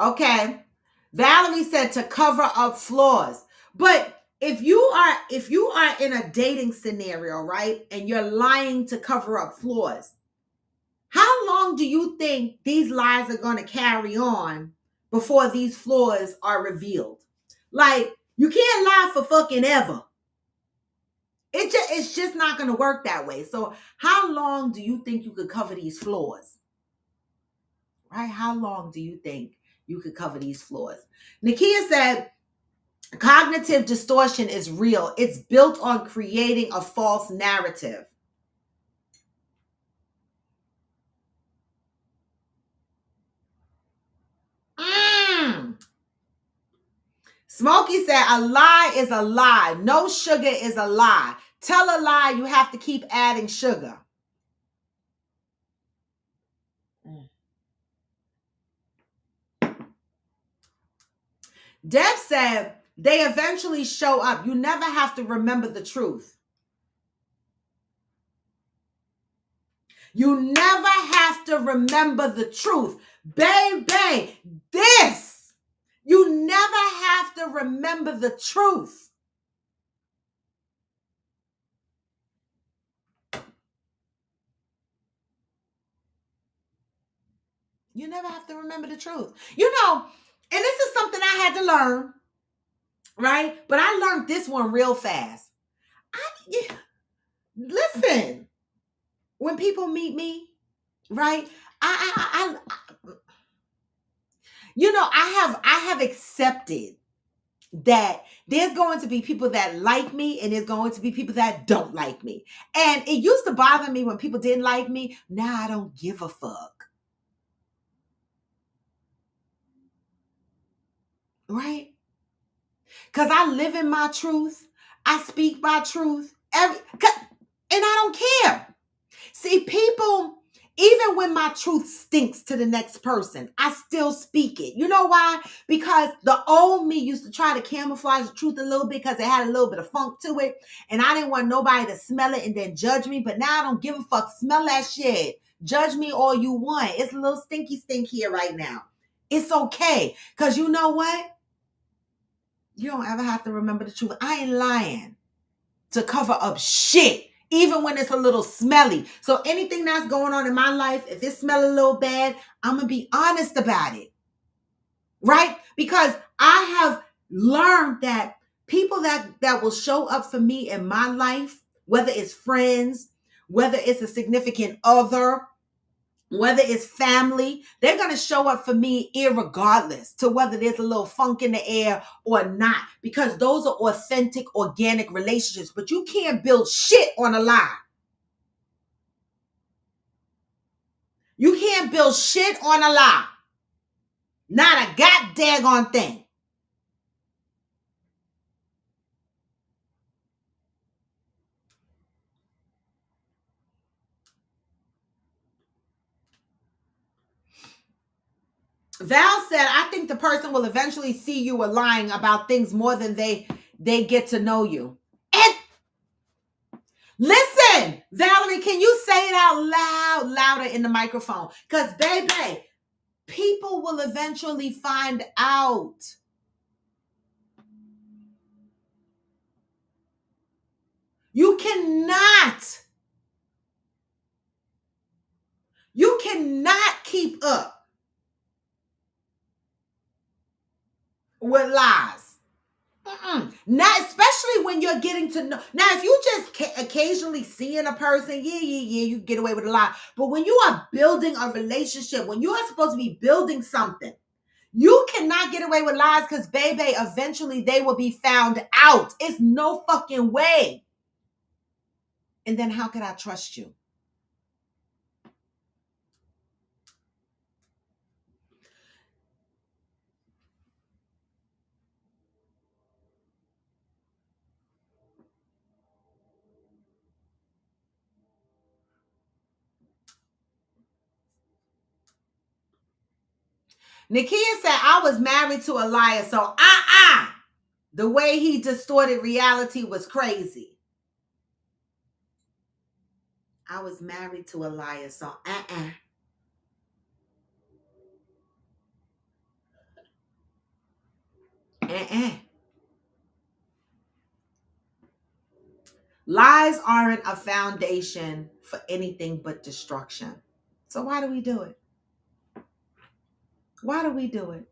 Okay. Valerie said to cover up flaws. But if you are in a dating scenario, right, and you're lying to cover up flaws, how long do you think these lies are going to carry on before these flaws are revealed? Like, you can't lie for fucking ever. It's just not going to work that way. So how long do you think you could cover these flaws? Right? How long do you think you could cover these flaws? Nakia said, cognitive distortion is real. It's built on creating a false narrative. Smokey said, a lie is a lie. No sugar is a lie. Tell a lie, you have to keep adding sugar. Deb said, they eventually show up. You never have to remember the truth. You never have to remember the truth. Baby, this. You never have to remember the truth. You never have to remember the truth. And this is something I had to learn, right? But I learned this one real fast. Listen, when people meet me, right? I have accepted that there's going to be people that like me and there's going to be people that don't like me. And it used to bother me when people didn't like me. Now I don't give a fuck. Right? Because I live in my truth. I speak my truth. And I don't care. See, people, even when my truth stinks to the next person, I still speak it. You know why? Because the old me used to try to camouflage the truth a little bit because it had a little bit of funk to it. And I didn't want nobody to smell it and then judge me. But now I don't give a fuck. Smell that shit. Judge me all you want. It's a little stinky stink here right now. It's okay. Because you know what? You don't ever have to remember the truth. I ain't lying to cover up shit, even when it's a little smelly. So anything that's going on in my life, if it smells a little bad, I'm going to be honest about it. Right? Because I have learned that people that will show up for me in my life, whether it's friends, whether it's a significant other, whether it's family, they're going to show up for me irregardless to whether there's a little funk in the air or not, because those are authentic, organic relationships. But you can't build shit on a lie. You can't build shit on a lie. Not a goddamn thing. Val said, I think the person will eventually see you are lying about things more than they get to know you. And listen, Valerie, can you say it out loud, louder in the microphone? Because, baby, people will eventually find out. You cannot keep up with lies. Not especially when you're getting to know. Now, if you just occasionally seeing a person, yeah, you get away with a lie. But when you are building a relationship, when you are supposed to be building something, you cannot get away with lies because, baby, eventually they will be found out. It's no fucking way. And then how can I trust you? Nakia said, I was married to a liar, so the way he distorted reality was crazy. I was married to a liar, so Lies aren't a foundation for anything but destruction. So why do we do it? Why do we do it?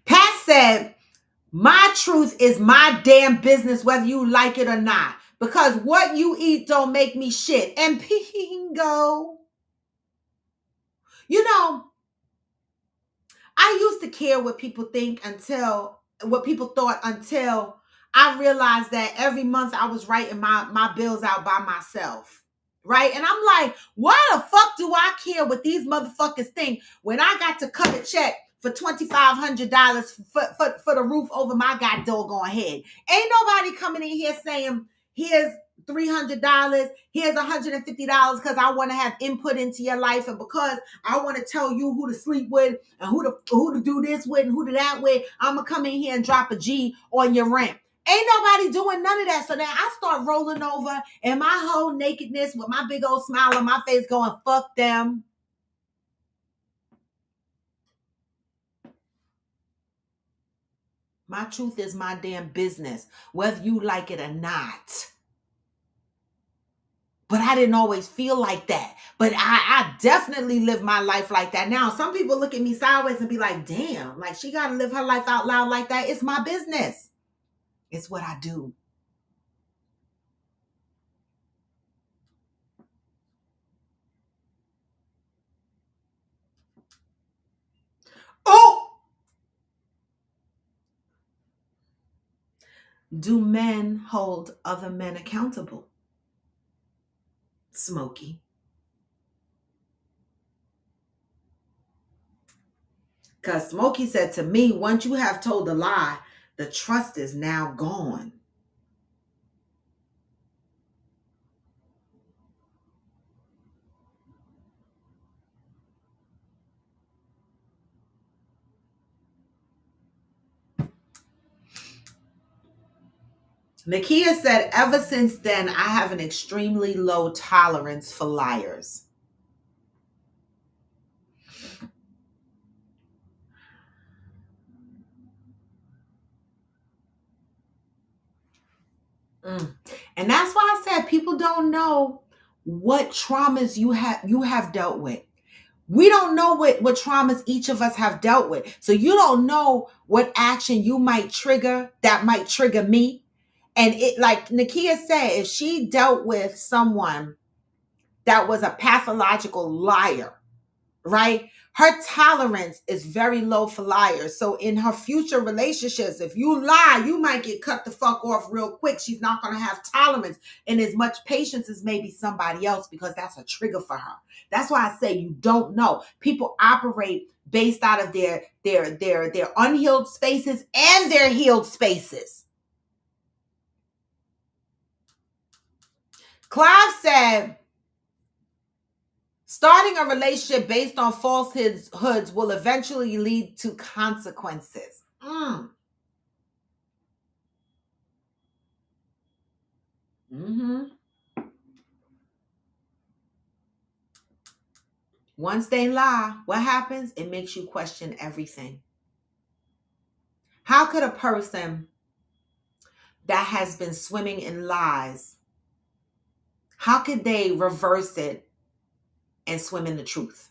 Pat said, my truth is my damn business, whether you like it or not. Because what you eat don't make me shit. And pingo. You know, I used to care what people thought until I realized that every month I was writing my bills out by myself. Right? And I'm like, why the fuck do I care what these motherfuckers think when I got to cut a check for $2,500 for the roof over my god doggone head? Ain't nobody coming in here saying, here's $300, here's $150 because I want to have input into your life, and because I want to tell you who to sleep with and who to do this with and who to that with. I'm gonna come in here and drop a G on your rent. Ain't nobody doing none of that. So then I start rolling over in my whole nakedness with my big old smile on my face going, fuck them. My truth is my damn business, whether you like it or not. But I didn't always feel like that. But I definitely live my life like that. Now, some people look at me sideways and be like, damn, like she got to live her life out loud like that. It's my business. It's what I do. Do men hold other men accountable? Smokey. Because Smokey said to me, once you have told a lie, the trust is now gone. Nakia said, ever since then, I have an extremely low tolerance for liars. And that's why I said people don't know what traumas you have dealt with. We don't know what traumas each of us have dealt with. So you don't know what action you might trigger that might trigger me. And it, like Nakia said, if she dealt with someone that was a pathological liar, right? Her tolerance is very low for liars. So in her future relationships, if you lie, you might get cut the fuck off real quick. She's not going to have tolerance and as much patience as maybe somebody else because that's a trigger for her. That's why I say you don't know. People operate based out of their unhealed spaces and their healed spaces. Clive said, starting a relationship based on falsehoods will eventually lead to consequences. Mm-hmm. Once they lie, what happens? It makes you question everything. How could a person that has been swimming in lies, how could they reverse it and swim in the truth?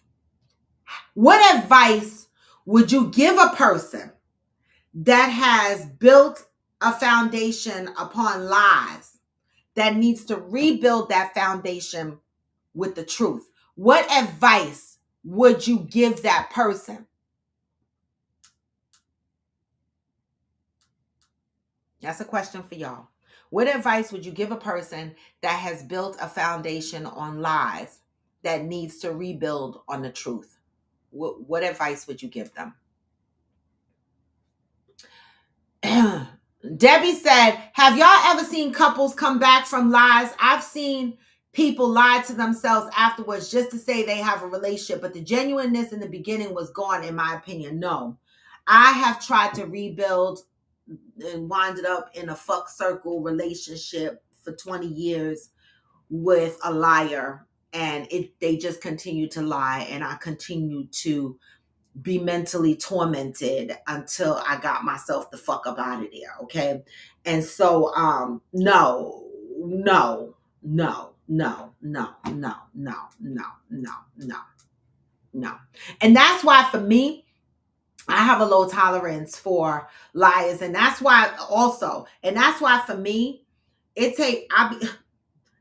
What advice would you give a person that has built a foundation upon lies that needs to rebuild that foundation with the truth? What advice would you give that person? That's a question for y'all. What advice would you give a person that has built a foundation on lies that needs to rebuild on the truth? What advice would you give them? Debbie said, have y'all ever seen couples come back from lies? I've seen people lie to themselves afterwards just to say they have a relationship, but the genuineness in the beginning was gone, in my opinion. No. I have tried to rebuild and winded up in a fuck circle relationship for 20 years with a liar, and they just continue to lie, and I continue to be mentally tormented until I got myself the fuck up out of there. Okay. And so no, no, no, no, no, no, no, no, no, no, no. And that's why for me, I have a low tolerance for liars. And that's why also, and that's why for me,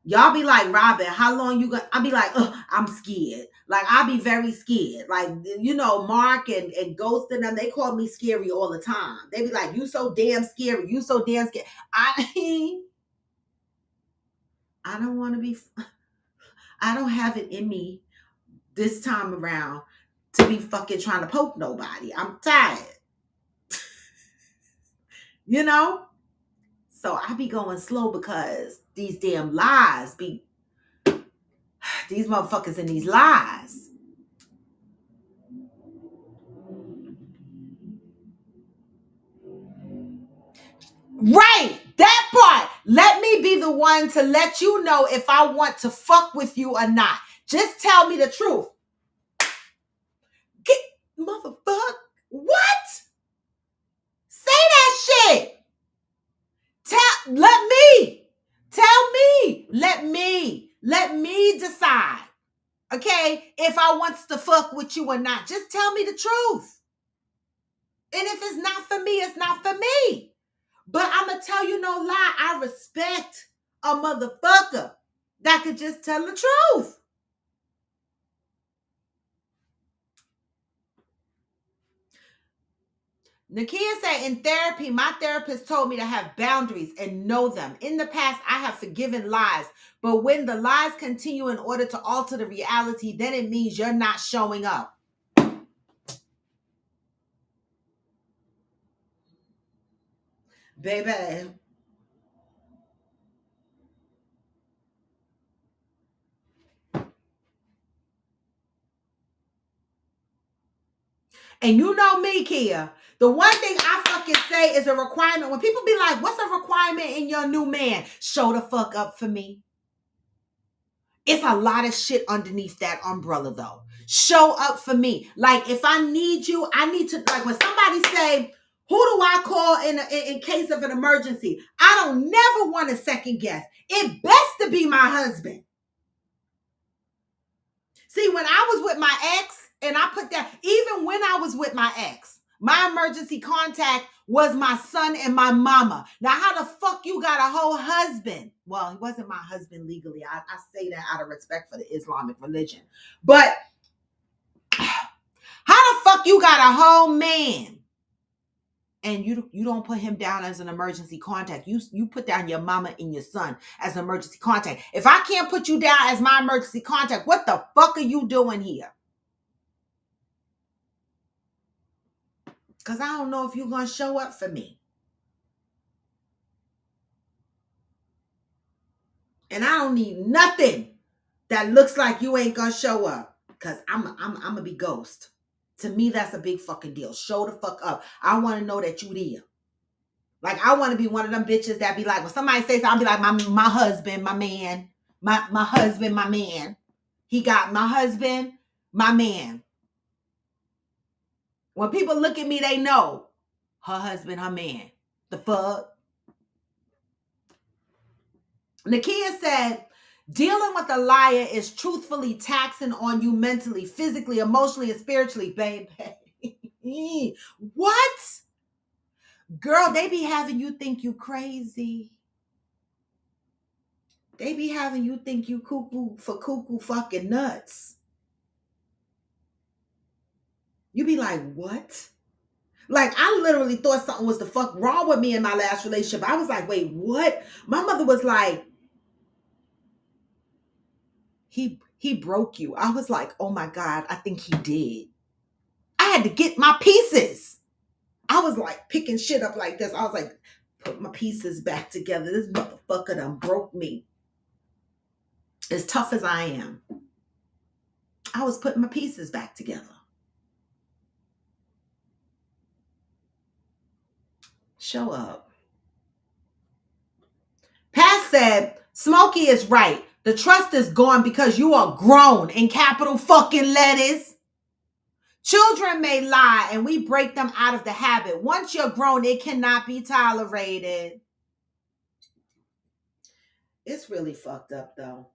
y'all be like, Robin, how long you gonna? I be like, I'm scared. Like, I be very scared. Like, Mark and Ghost and them, they call me scary all the time. They be like, you so damn scary. You so damn scared. I don't want to be, I don't have it in me this time around to be fucking trying to poke nobody. I'm tired. So I be going slow because these damn lies be, these motherfuckers in these lies. Right, that part. Let me be the one to let you know if I want to fuck with you or not. Just tell me the truth. Get motherfucker. What? Say that shit. Let me decide. Okay, if I wants to fuck with you or not. Just tell me the truth. And if it's not for me, it's not for me. But I'm going to tell you no lie. I respect a motherfucker that could just tell the truth. Nakia said, in therapy, my therapist told me to have boundaries and know them. In the past, I have forgiven lies, but when the lies continue in order to alter the reality, then it means you're not showing up. Baby. And you know me, Kia. The one thing I fucking say is a requirement. When people be like, what's a requirement in your new man? Show the fuck up for me. It's a lot of shit underneath that umbrella, though. Show up for me. Like, if I need you, I need to, like, when somebody say, who do I call in case of an emergency? I don't never want to second guess. It best to be my husband. See, when I was with my ex, and I put that, even when I was with my ex, my emergency contact was my son and my mama. Now, how the fuck you got a whole husband? Well, he wasn't my husband legally. I say that out of respect for the Islamic religion. But how the fuck you got a whole man and you don't put him down as an emergency contact? You put down your mama and your son as an emergency contact. If I can't put you down as my emergency contact, what the fuck are you doing here? Because I don't know if you're going to show up for me. And I don't need nothing that looks like you ain't going to show up. Because I'm going to be ghost. To me, that's a big fucking deal. Show the fuck up. I want to know that you there. Like, I want to be one of them bitches that be like, when somebody says something, I'll be like, my husband, my man. My husband, my man. He got my husband, my man. When people look at me, they know her husband, her man. The fuck? Nakia said, dealing with a liar is truthfully taxing on you mentally, physically, emotionally, and spiritually, baby. What? Girl, they be having you think you crazy. They be having you think you cuckoo fucking nuts. You be like, what? Like, I literally thought something was the fuck wrong with me in my last relationship. I was like, wait, what? My mother was like, he broke you. I was like, oh my God, I think he did. I had to get my pieces. I was like picking shit up like this. I was like, put my pieces back together. This motherfucker done broke me. As tough as I am, I was putting my pieces back together. Show up. Pat said, Smokey is right. The trust is gone because you are grown in capital fucking letters. Children may lie and we break them out of the habit. Once you're grown, it cannot be tolerated. It's really fucked up though.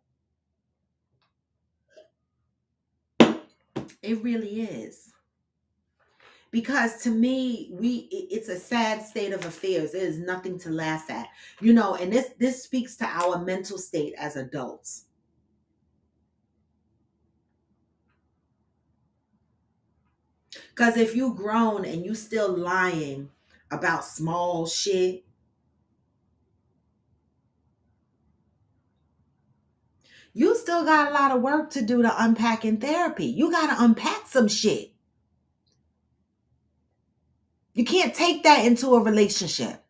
It really is. Because to me, it's a sad state of affairs. There is nothing to laugh at. You know, and this speaks to our mental state as adults. Because if you grown and you still lying about small shit, you still got a lot of work to do to unpack in therapy. You got to unpack some shit. You can't take that into a relationship.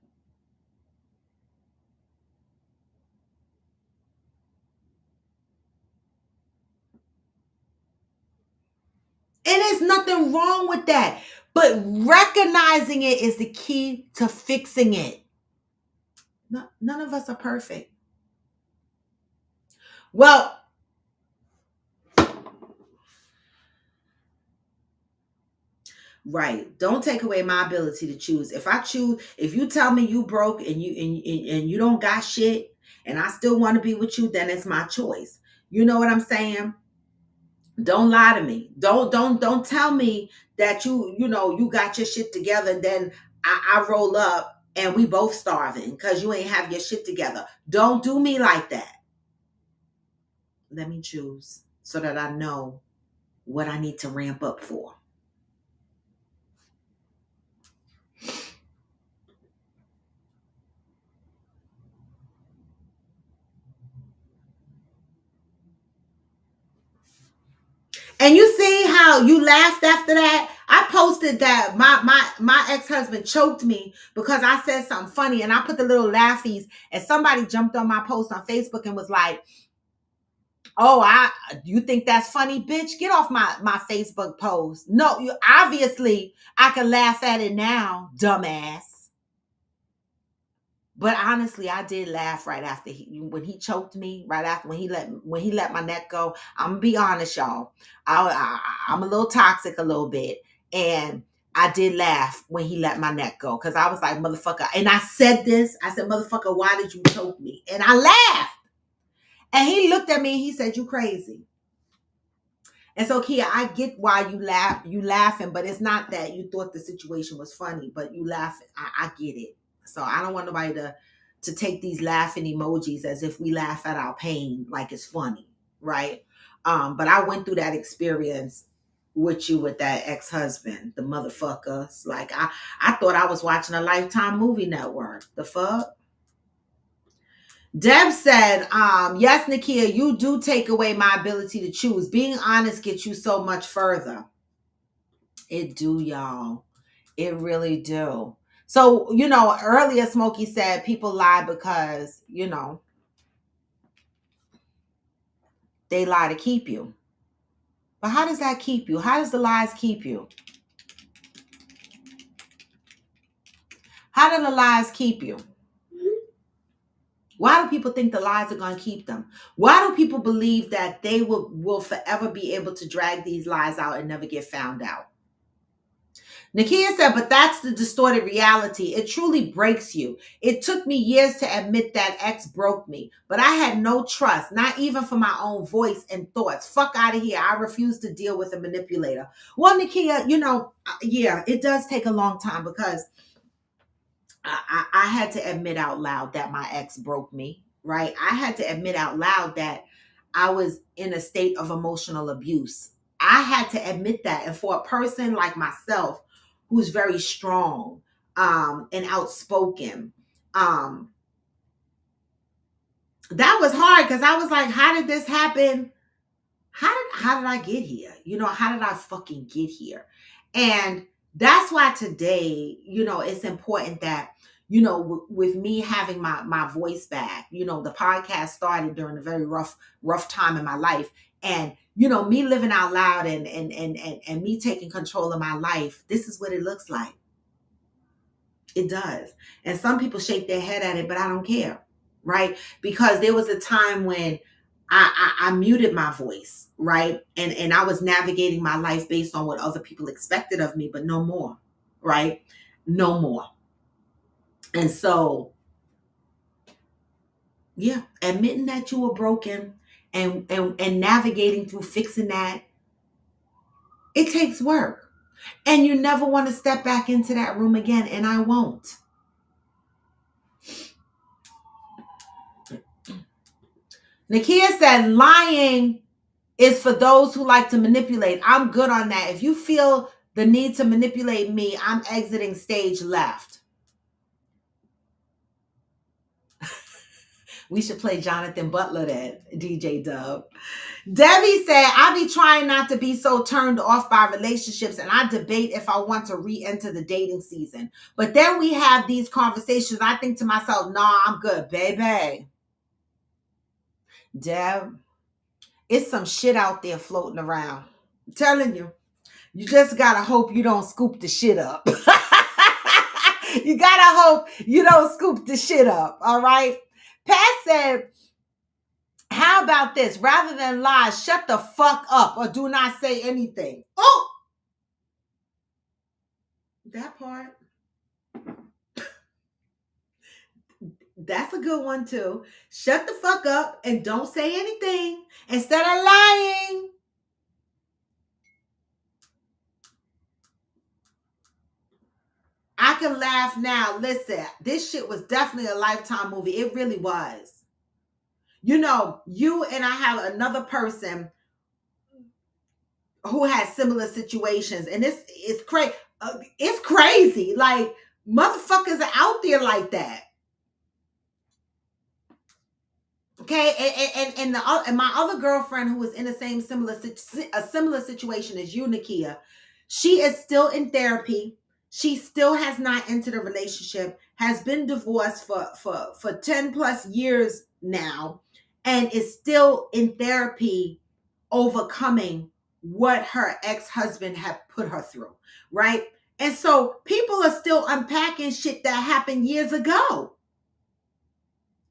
And there's nothing wrong with that. But recognizing it is the key to fixing it. None of us are perfect. Well, right. Don't take away my ability to choose. If you tell me you broke and you don't got shit and I still want to be with you, then it's my choice. You know what I'm saying? Don't lie to me. Don't tell me that you got your shit together and then I roll up and we both starving because you ain't have your shit together. Don't do me like that. Let me choose so that I know what I need to ramp up for. And you see how you laughed after that? I posted that my ex-husband choked me because I said something funny, and I put the little laughies, and somebody jumped on my post on Facebook and was like, "Oh, you think that's funny, bitch? Get off my Facebook post." No, you obviously I can laugh at it now, dumbass. But honestly, I did laugh right after when he choked me. Right after when he let my neck go. I'm gonna be honest, y'all. I'm a little toxic, a little bit, and I did laugh when he let my neck go because I was like, motherfucker. And I said this. I said, motherfucker, why did you choke me? And I laughed. And he looked at me and he said, you crazy. And so, Kia, I get why you laughing, but it's not that you thought the situation was funny, but you laughing. I get it. So I don't want nobody to take these laughing emojis as if we laugh at our pain like it's funny, right? But I went through that experience with you with that ex-husband, the motherfuckers. Like I thought I was watching a Lifetime movie network. The fuck? Deb said, yes, Nakia, you do take away my ability to choose. Being honest gets you so much further. It do, y'all. It really do. So, earlier Smokey said people lie because, they lie to keep you. But how does that keep you? How does the lies keep you? How do the lies keep you? Why do people think the lies are going to keep them? Why do people believe that they will forever be able to drag these lies out and never get found out? Nakia said, but that's the distorted reality. It truly breaks you. It took me years to admit that ex broke me, but I had no trust, not even for my own voice and thoughts. Fuck out of here. I refuse to deal with a manipulator. Well, Nakia, yeah, it does take a long time because I had to admit out loud that my ex broke me, right? I had to admit out loud that I was in a state of emotional abuse. I had to admit that. And for a person like myself, who's very strong and outspoken, that was hard because I was like, how did this happen? How did I get here? How did I fucking get here? And that's why today, it's important that, with me having my voice back, the podcast started during a very rough time in my life. And, me living out loud and me taking control of my life, this is what it looks like. It does. And some people shake their head at it, but I don't care. Right? Because there was a time when I muted my voice, right? And I was navigating my life based on what other people expected of me, but no more, right? No more. And so, yeah, admitting that you were broken and navigating through fixing that, it takes work. And you never want to step back into that room again, and I won't. Nakia said, lying is for those who like to manipulate. I'm good on that. If you feel the need to manipulate me, I'm exiting stage left. We should play Jonathan Butler then, DJ Dub. Debbie said, I be trying not to be so turned off by relationships, and I debate if I want to re-enter the dating season. But then we have these conversations. I think to myself, nah, I'm good, baby. Deb, it's some shit out there floating around. I'm telling you. You just gotta hope you don't scoop the shit up. You gotta hope you don't scoop the shit up, all right? Pat said, how about this? Rather than lies, shut the fuck up or do not say anything. Oh! That part. That's a good one too. Shut the fuck up and don't say anything instead of lying. I can laugh now. Listen, this shit was definitely a Lifetime movie. It really was. You and I have another person who has similar situations, and it's crazy. It's crazy. Like, motherfuckers are out there like that. Okay, and my other girlfriend who was in the same similar situation as you, Nakia, she is still in therapy. She still has not entered a relationship. Has been divorced for 10 plus years now, and is still in therapy, overcoming what her ex husband had put her through. Right, and so people are still unpacking shit that happened years ago.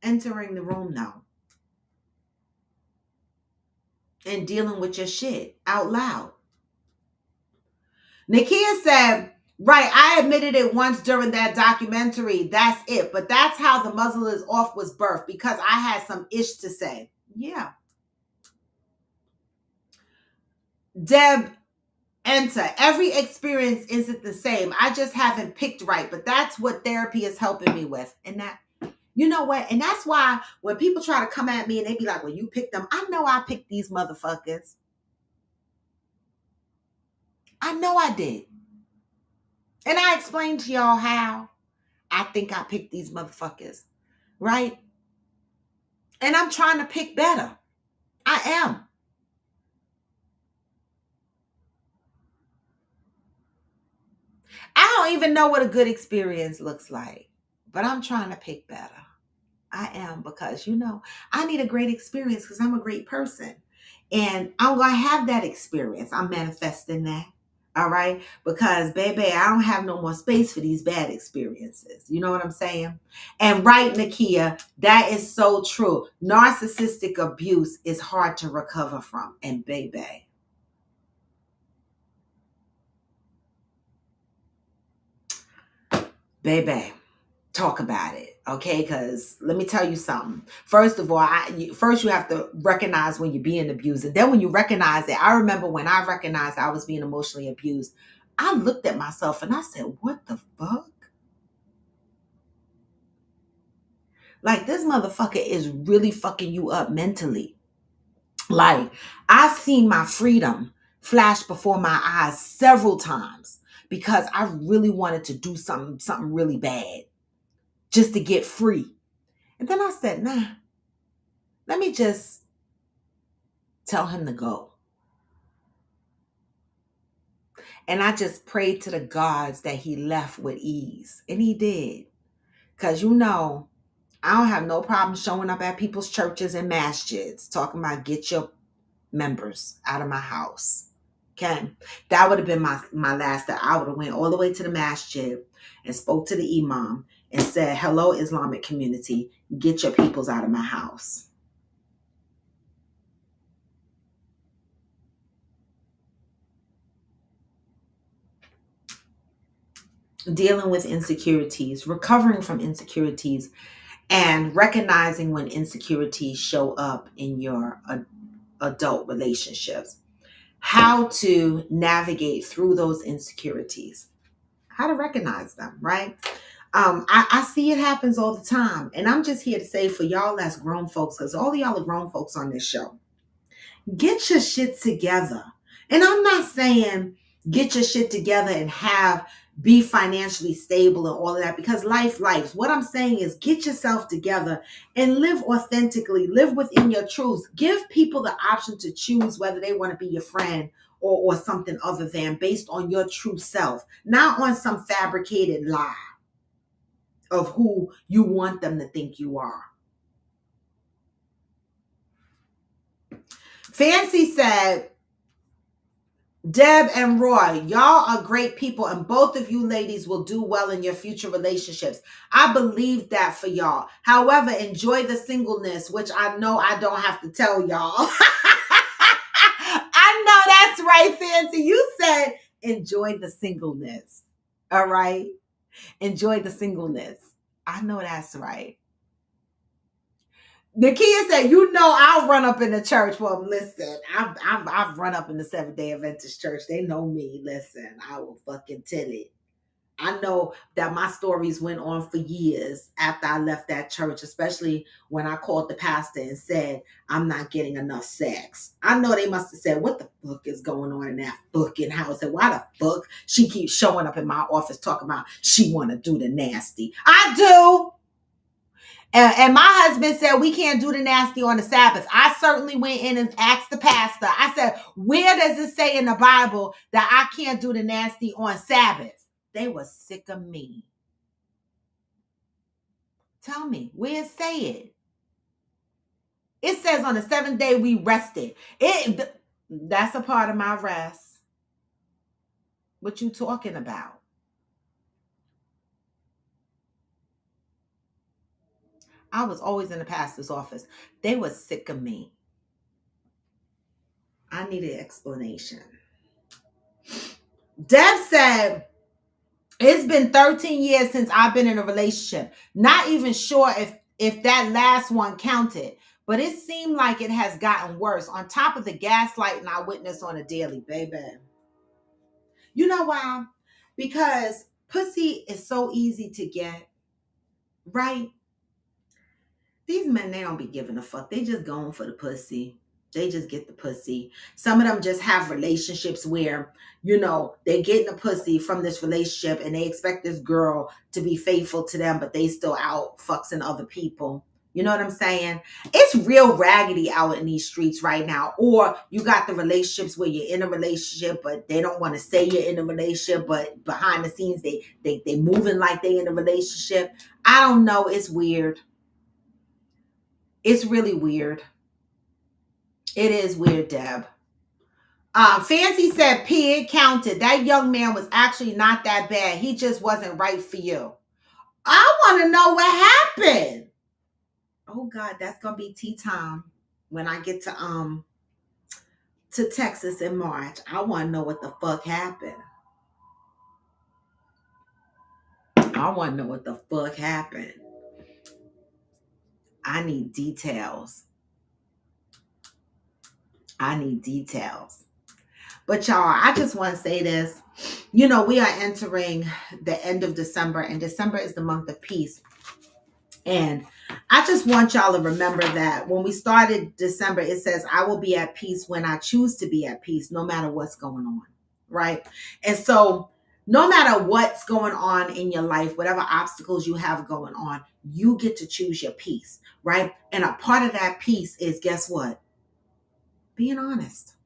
Entering the room now and dealing with your shit out loud. Nakia said, right, I admitted it once during that documentary. That's it. But that's how The Muzzle Is Off was birthed, because I had some ish to say. Yeah. Deb, enter. Every experience isn't the same. I just haven't picked right. But that's what therapy is helping me with. And that, you know what? And that's why when people try to come at me and they be like, well, you picked them. I know I picked these motherfuckers. I know I did. And I explained to y'all how I think I picked these motherfuckers, right? And I'm trying to pick better. I am. I don't even know what a good experience looks like, but I'm trying to pick better. I am, because, I need a great experience because I'm a great person. And I'm going to have that experience. I'm manifesting that. All right. Because, baby, I don't have no more space for these bad experiences. You know what I'm saying? And right, Nakia, that is so true. Narcissistic abuse is hard to recover from. And baby, talk about it, okay? Because let me tell you something. First of all, first you have to recognize when you're being abused. And then when you recognize it, I remember when I recognized I was being emotionally abused, I looked at myself and I said, what the fuck? Like, this motherfucker is really fucking you up mentally. Like, I've seen my freedom flash before my eyes several times because I really wanted to do something really bad just to get free. And then I said, nah, let me just tell him to go. And I just prayed to the gods that he left with ease. And he did. Because, I don't have no problem showing up at people's churches and masjids talking about get your members out of my house. Okay. That would have been my last step. I would have went all the way to the masjid and spoke to the imam and said, hello, Islamic community, get your peoples out of my house. Dealing with insecurities, recovering from insecurities, and recognizing when insecurities show up in your adult relationships. How to navigate through those insecurities. How to recognize them, right? I see it happens all the time. And I'm just here to say, for y'all that's grown folks, because all of y'all are grown folks on this show, get your shit together. And I'm not saying get your shit together and be financially stable and all of that, because life. What I'm saying is get yourself together and live authentically, live within your truths. Give people the option to choose whether they want to be your friend or something other than, based on your true self, not on some fabricated lie of who you want them to think you are. Fancy said, Deb and Roy, y'all are great people, and both of you ladies will do well in your future relationships. I believe that for y'all. However, enjoy the singleness, which I know I don't have to tell y'all. I know that's right, Fancy. You said enjoy the singleness. All right? Enjoy the singleness. I know that's right. Nakia said, I'll run up in the church. Well, listen, I've run up in the Seventh Day Adventist church. They know me. Listen, I will fucking tell it. I know that my stories went on for years after I left that church, especially when I called the pastor and said, I'm not getting enough sex. I know they must have said, what the fuck is going on in that fucking house? And why the fuck she keeps showing up in my office talking about she want to do the nasty? I do. And my husband said we can't do the nasty on the Sabbath. I certainly went in and asked the pastor. I said, where does it say in the Bible that I can't do the nasty on Sabbath? They were sick of me. Tell me, where it say it? It says on the seventh day we rested. That's a part of my rest. What you talking about? I was always in the pastor's office. They were sick of me. I needed explanation. Deb said, it's been 13 years since I've been in a relationship. Not even sure if that last one counted, but it seemed like it has gotten worse on top of the gaslighting I witness on a daily, baby. You know why? Because pussy is so easy to get, right? These men, they don't be giving a fuck. They just going for the pussy. They just get the pussy. Some of them just have relationships where, they're getting the pussy from this relationship and they expect this girl to be faithful to them, but they still out fucking other people. You know what I'm saying? It's real raggedy out in these streets right now. Or you got the relationships where you're in a relationship, but they don't want to say you're in a relationship, but behind the scenes, they moving like they in a relationship. I don't know. It's weird. It's really weird. It is weird, Deb. Fancy said P, counted. That young man was actually not that bad. He just wasn't right for you. I want to know what happened. Oh God, that's gonna be tea time when I get to Texas in March. I want to know what the fuck happened. I want to know what the fuck happened. I need details. I need details. But y'all, I just want to say this. We are entering the end of December, and December is the month of peace. And I just want y'all to remember that when we started December, it says, I will be at peace when I choose to be at peace, no matter what's going on. Right. And so no matter what's going on in your life, whatever obstacles you have going on, you get to choose your peace. Right. And a part of that peace is, guess what? Being honest.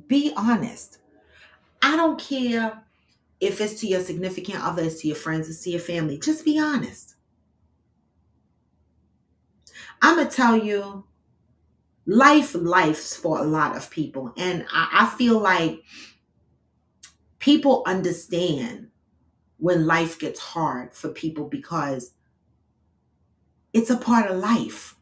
Be honest. I don't care if it's to your significant other, it's to your friends, it's to your family. Just be honest. I'm going to tell you, life's for a lot of people. And I feel like people understand when life gets hard for people because it's a part of life.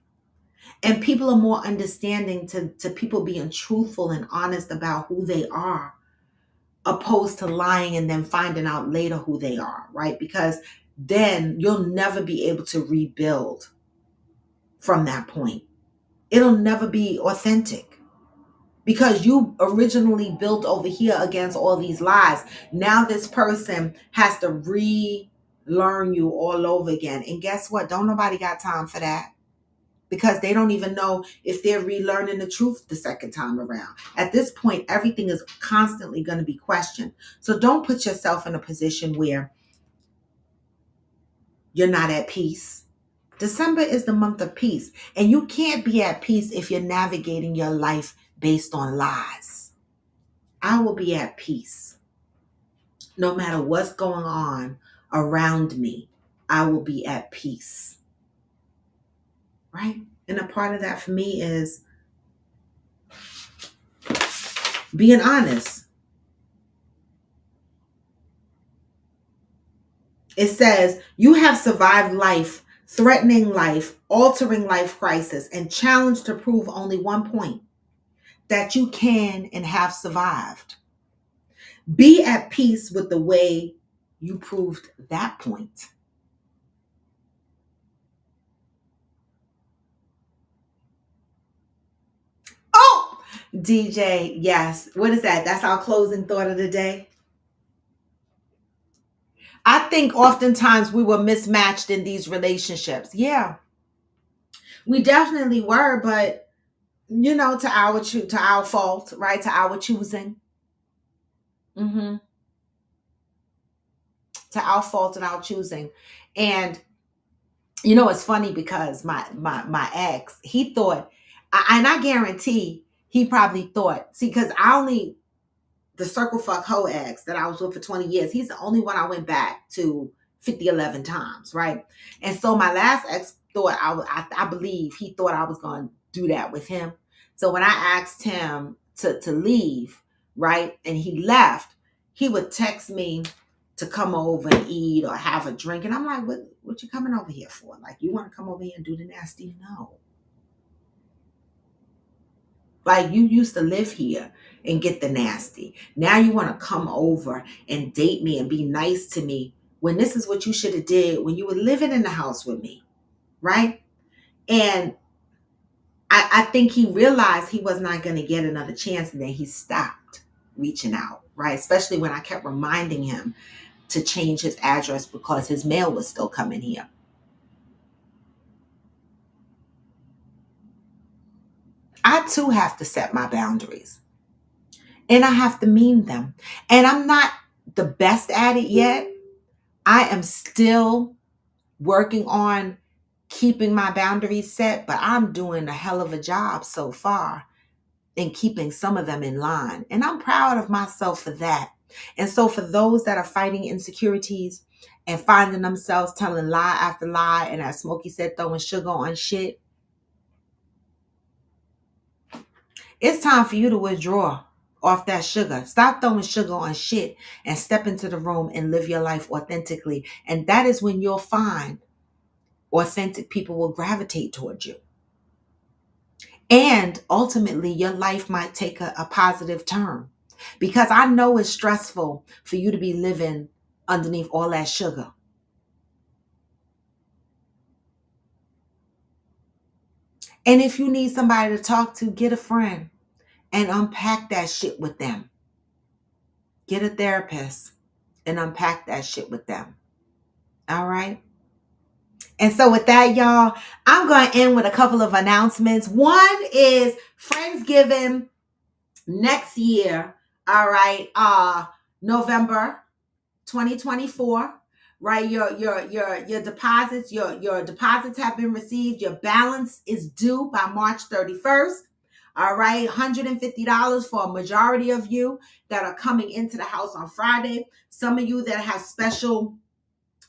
And people are more understanding to people being truthful and honest about who they are, opposed to lying and then finding out later who they are, right? Because then you'll never be able to rebuild from that point. It'll never be authentic because you originally built over here against all these lies. Now this person has to relearn you all over again. And guess what? Don't nobody got time for that because they don't even know if they're relearning the truth the second time around. At this point, everything is constantly going to be questioned. So don't put yourself in a position where you're not at peace. December is the month of peace, and you can't be at peace if you're navigating your life based on lies. I will be at peace. No matter what's going on around me, I will be at peace. Right? And a part of that for me is being honest. It says, you have survived life, threatening life, altering life crisis, and challenged to prove only one point, that you can and have survived. Be at peace with the way you proved that point. Oh, DJ, yes. What is that? That's our closing thought of the day. I think oftentimes we were mismatched in these relationships. Yeah, we definitely were, but to our fault, right? To our choosing. To our fault and our choosing. And You know, it's funny because my ex, he thought, and I guarantee he probably thought, see, because I only, the circle fuck hoe ex that I was with for 20 years, he's the only one I went back to 50, 11 times, right? And so my last ex thought I believe he thought I was going to do that with him. So when I asked him to leave, right, and he left, he would text me to come over and eat or have a drink. And I'm like, what you coming over here for? Like, you want to come over here and do the nasty? No. Like, you used to live here and get the nasty. Now you want to come over and date me and be nice to me when this is what you should have did when you were living in the house with me, right? And I think he realized he was not going to get another chance, and then he stopped reaching out, right? Especially when I kept reminding him to change his address because his mail was still coming here. I too have to set my boundaries, and I have to mean them. And I'm not the best at it yet. I am still working on keeping my boundaries set, but I'm doing a hell of a job so far in keeping some of them in line. And I'm proud of myself for that. And so for those that are fighting insecurities and finding themselves telling lie after lie, and as Smokey said, throwing sugar on shit, it's time for you to withdraw off that sugar. Stop throwing sugar on shit and step into the room and live your life authentically. And that is when you'll find authentic people will gravitate towards you. And ultimately, your life might take a positive turn, because I know it's stressful for you to be living underneath all that sugar. And if you need somebody to talk to, get a friend and unpack that shit with them. Get a therapist and unpack that shit with them. All right? And so with that, y'all, I'm going to end with a couple of announcements. One is Friendsgiving next year. All right. November 2024. Right. Your deposits, your deposits have been received. Your balance is due by March 31st. All right. $150 for a majority of you that are coming into the house on Friday. Some of you that have special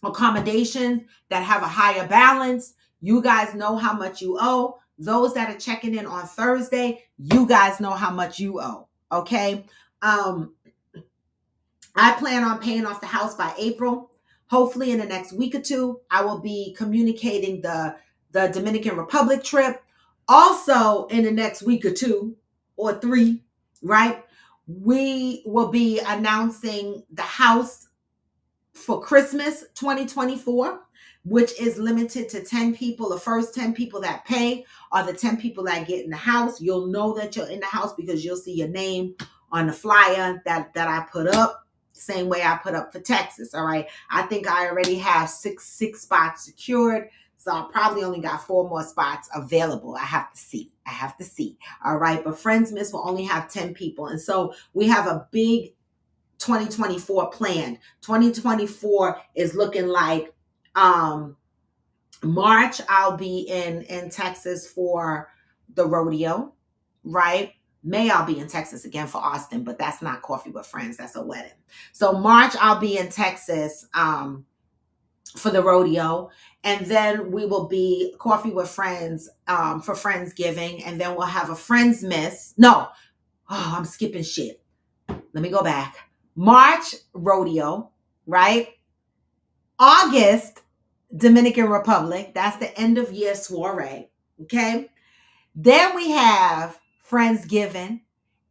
accommodations that have a higher balance, you guys know how much you owe. Those that are checking in on Thursday, you guys know how much you owe. Okay. I plan on paying off the house by April. Hopefully in the next week or two, I will be communicating the Dominican Republic trip. Also in the next week or two or three, right? We will be announcing the house for Christmas 2024, which is limited to 10 people. The first 10 people that pay are the 10 people that get in the house. You'll know that you're in the house because you'll see your name on the flyer that I put up. Same way I put up for Texas. All right. I think I already have six spots secured. So I probably only got 4 more spots available. I have to see. All right. But Friendsmas will only have 10 people. And so we have a big 2024 planned. 2024 is looking like March, I'll be in Texas for the rodeo, right? May, I'll be in Texas again for Austin, but that's not Coffee with Friends. That's a wedding. So March, I'll be in Texas for the rodeo. And then we will be Coffee with Friends for Friendsgiving. And then we'll have a Friendsmas. No, I'm skipping shit. Let me go back. March, rodeo, right? August, Dominican Republic. That's the end of year soiree. Okay. Then we have Friendsgiving.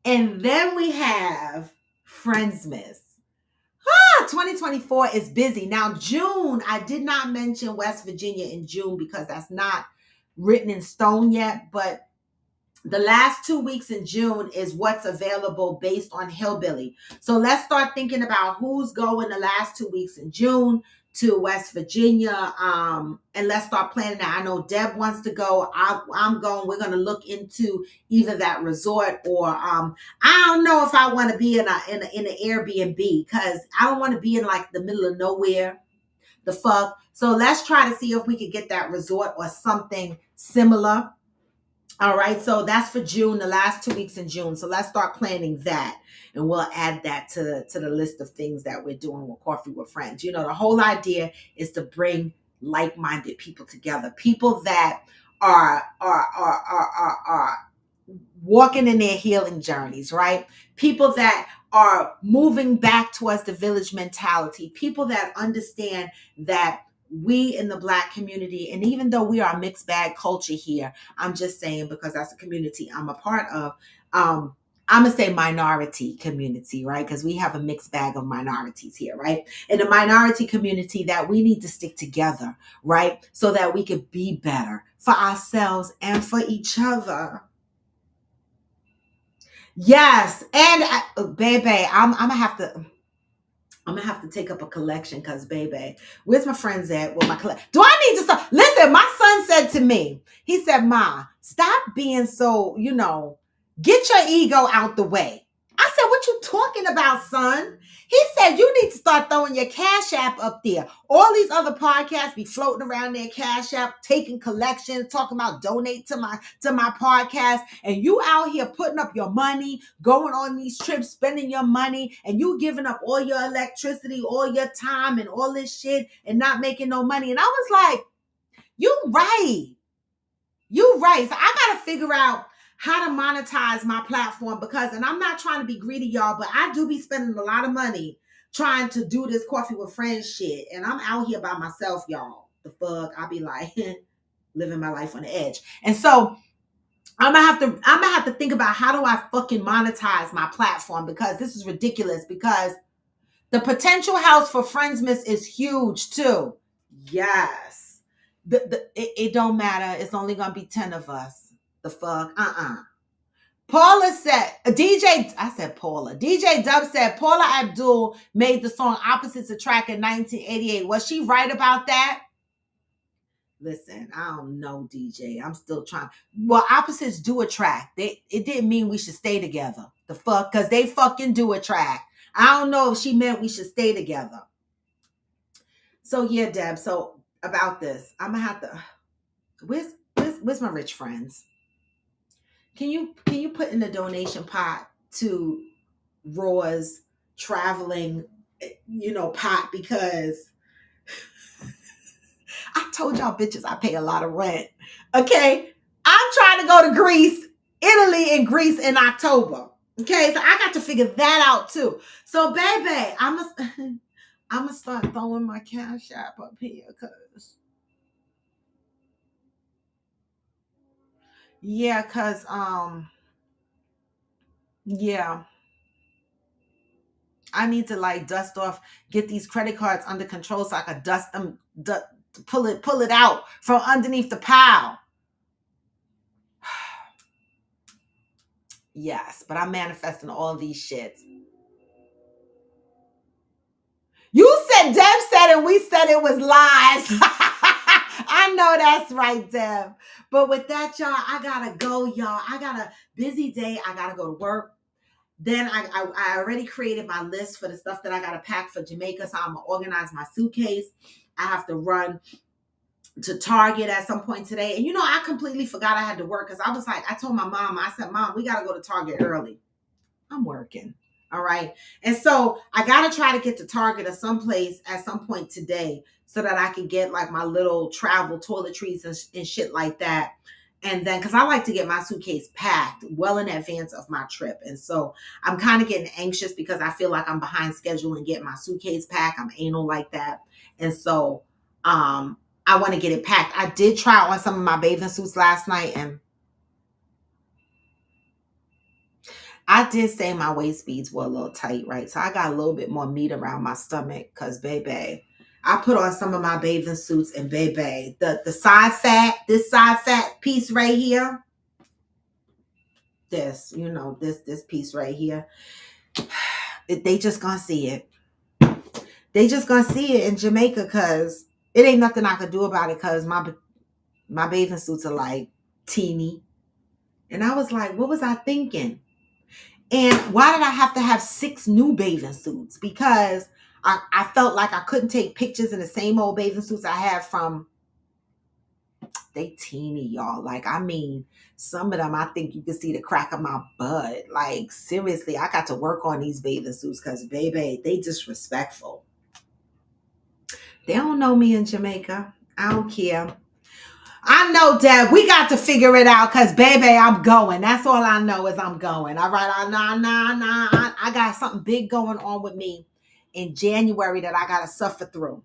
And then we have Friendsmas. 2024 is busy. Now, June, I did not mention West Virginia in June because that's not written in stone yet. But the last 2 weeks in June is what's available based on Hillbilly. So let's start thinking about who's going the last 2 weeks in June to West Virginia. And let's start planning that. I know Deb wants to go. I'm going. We're going to look into either that resort or I don't know if I want to be in an Airbnb, because I don't want to be in like the middle of nowhere. The fuck? So let's try to see if we could get that resort or something similar. All right, so that's for June, the last 2 weeks in June. So let's start planning that, and we'll add that to the list of things that we're doing with Coffee with Friends. You know, the whole idea is to bring like-minded people together, people that are walking in their healing journeys, right? People that are moving back towards the village mentality, people that understand that we in the Black community, and even though we are a mixed bag culture here, I'm just saying because that's a community I'm a part of. I'm gonna say minority community, right? Because we have a mixed bag of minorities here, right? In the minority community, that we need to stick together, right? So that we could be better for ourselves and for each other. Yes, and baby, I'm gonna have to take up a collection because, baby, where's my friends at? Well, my collection. Do I need to start? Listen, my son said to me, he said, "Ma, stop being so, get your ego out the way." I said, "What you talking about, son?" He said, "You need to start throwing your Cash App up there. All these other podcasts be floating around their Cash App, taking collections, talking about donate to my podcast, and you out here putting up your money, going on these trips, spending your money, and you giving up all your electricity, all your time, and all this shit, and not making no money." And I was like, "You right. You right." So I gotta figure out how to monetize my platform and I'm not trying to be greedy, y'all, but I do be spending a lot of money trying to do this Coffee with Friends shit. And I'm out here by myself, y'all. The fuck? I be like living my life on the edge. And so I'm gonna have to think about how do I fucking monetize my platform, because this is ridiculous, because the house for Friendsmas is huge too. Yes. It don't matter. It's only gonna be 10 of us. The fuck? Paula said, I said Paula. DJ Dub said Paula Abdul made the song Opposites Attract in 1988. Was she right about that? Listen, I don't know, DJ. I'm still trying. Well, opposites do attract. It didn't mean we should stay together. The fuck? Because they fucking do attract. I don't know if she meant we should stay together. So yeah, Deb. So about this, I'm gonna have to. Where's my rich friends? Can you put in the donation pot to Raw's traveling, pot, because I told y'all bitches I pay a lot of rent. Okay, I'm trying to go to Italy and Greece in October. Okay, so I got to figure that out too. So baby, I'm gonna start throwing my Cash App up here, cause yeah, I need to like dust off, get these credit cards under control so I can dust them, pull it out from underneath the pile. Yes, but I'm manifesting all these shits. You said Deb said it, we said it was lies. I know that's right, Deb. But with that, y'all, I gotta go, y'all. I got a busy day. I gotta go to work. Then I already created my list for the stuff that I gotta pack for Jamaica. So I'm gonna organize my suitcase. I have to run to Target at some point today. And I completely forgot I had to work, because I was like, I told my mom, I said, "Mom, we gotta go to Target early." I'm working. All right. And so I got to try to get to Target or someplace at some point today so that I can get like my little travel toiletries and shit like that. And then, because I like to get my suitcase packed well in advance of my trip. And so I'm kind of getting anxious because I feel like I'm behind schedule and getting my suitcase packed. I'm anal like that. And so I want to get it packed. I did try on some of my bathing suits last night, and I did say my waist beads were a little tight, right? So I got a little bit more meat around my stomach, because, baby, I put on some of my bathing suits, and, baby, this side fat piece right here, this piece right here, they just gonna see it. They just gonna see it in Jamaica, because it ain't nothing I could do about it, because my bathing suits are like teeny. And I was like, what was I thinking? And why did I have to have 6 new bathing suits? Because I felt like I couldn't take pictures in the same old bathing suits I had from, they teeny, y'all. Like, I mean, some of them, I think you can see the crack of my butt. Like, seriously, I got to work on these bathing suits because, baby, they disrespectful. They don't know me in Jamaica. I don't care. I know, Deb, we got to figure it out because, baby, I'm going. That's all I know is I'm going. All right. I got something big going on with me in January that I got to suffer through.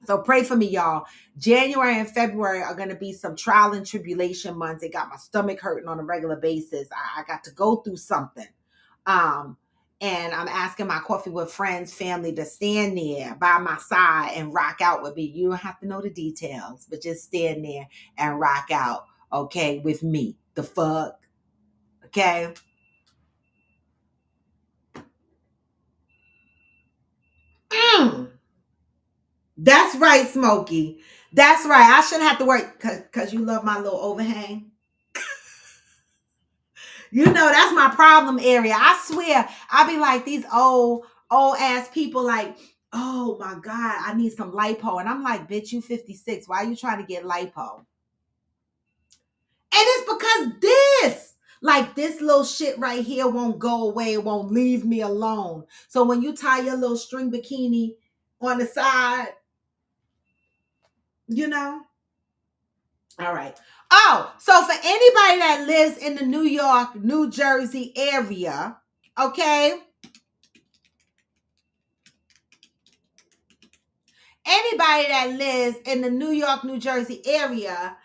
So pray for me, y'all. January and February are going to be some trial and tribulation months. It got my stomach hurting on a regular basis. I got to go through something. Um, and I'm asking my Coffee with Friends family to stand there by my side and rock out with me. You don't have to know the details, but just stand there and rock out, okay, with me. The fuck, okay? Mm. That's right, Smokey. That's right. I shouldn't have to worry because you love my little overhang. You know, that's my problem area. I swear, I be like these old ass people like, oh my God, I need some lipo. And I'm like, bitch, you 56. Why are you trying to get lipo? And it's because like this little shit right here won't go away. It won't leave me alone. So when you tie your little string bikini on the side, you know. All right. Oh, so for anybody that lives in the New York, New Jersey area, okay, anybody that lives in the New York, New Jersey area,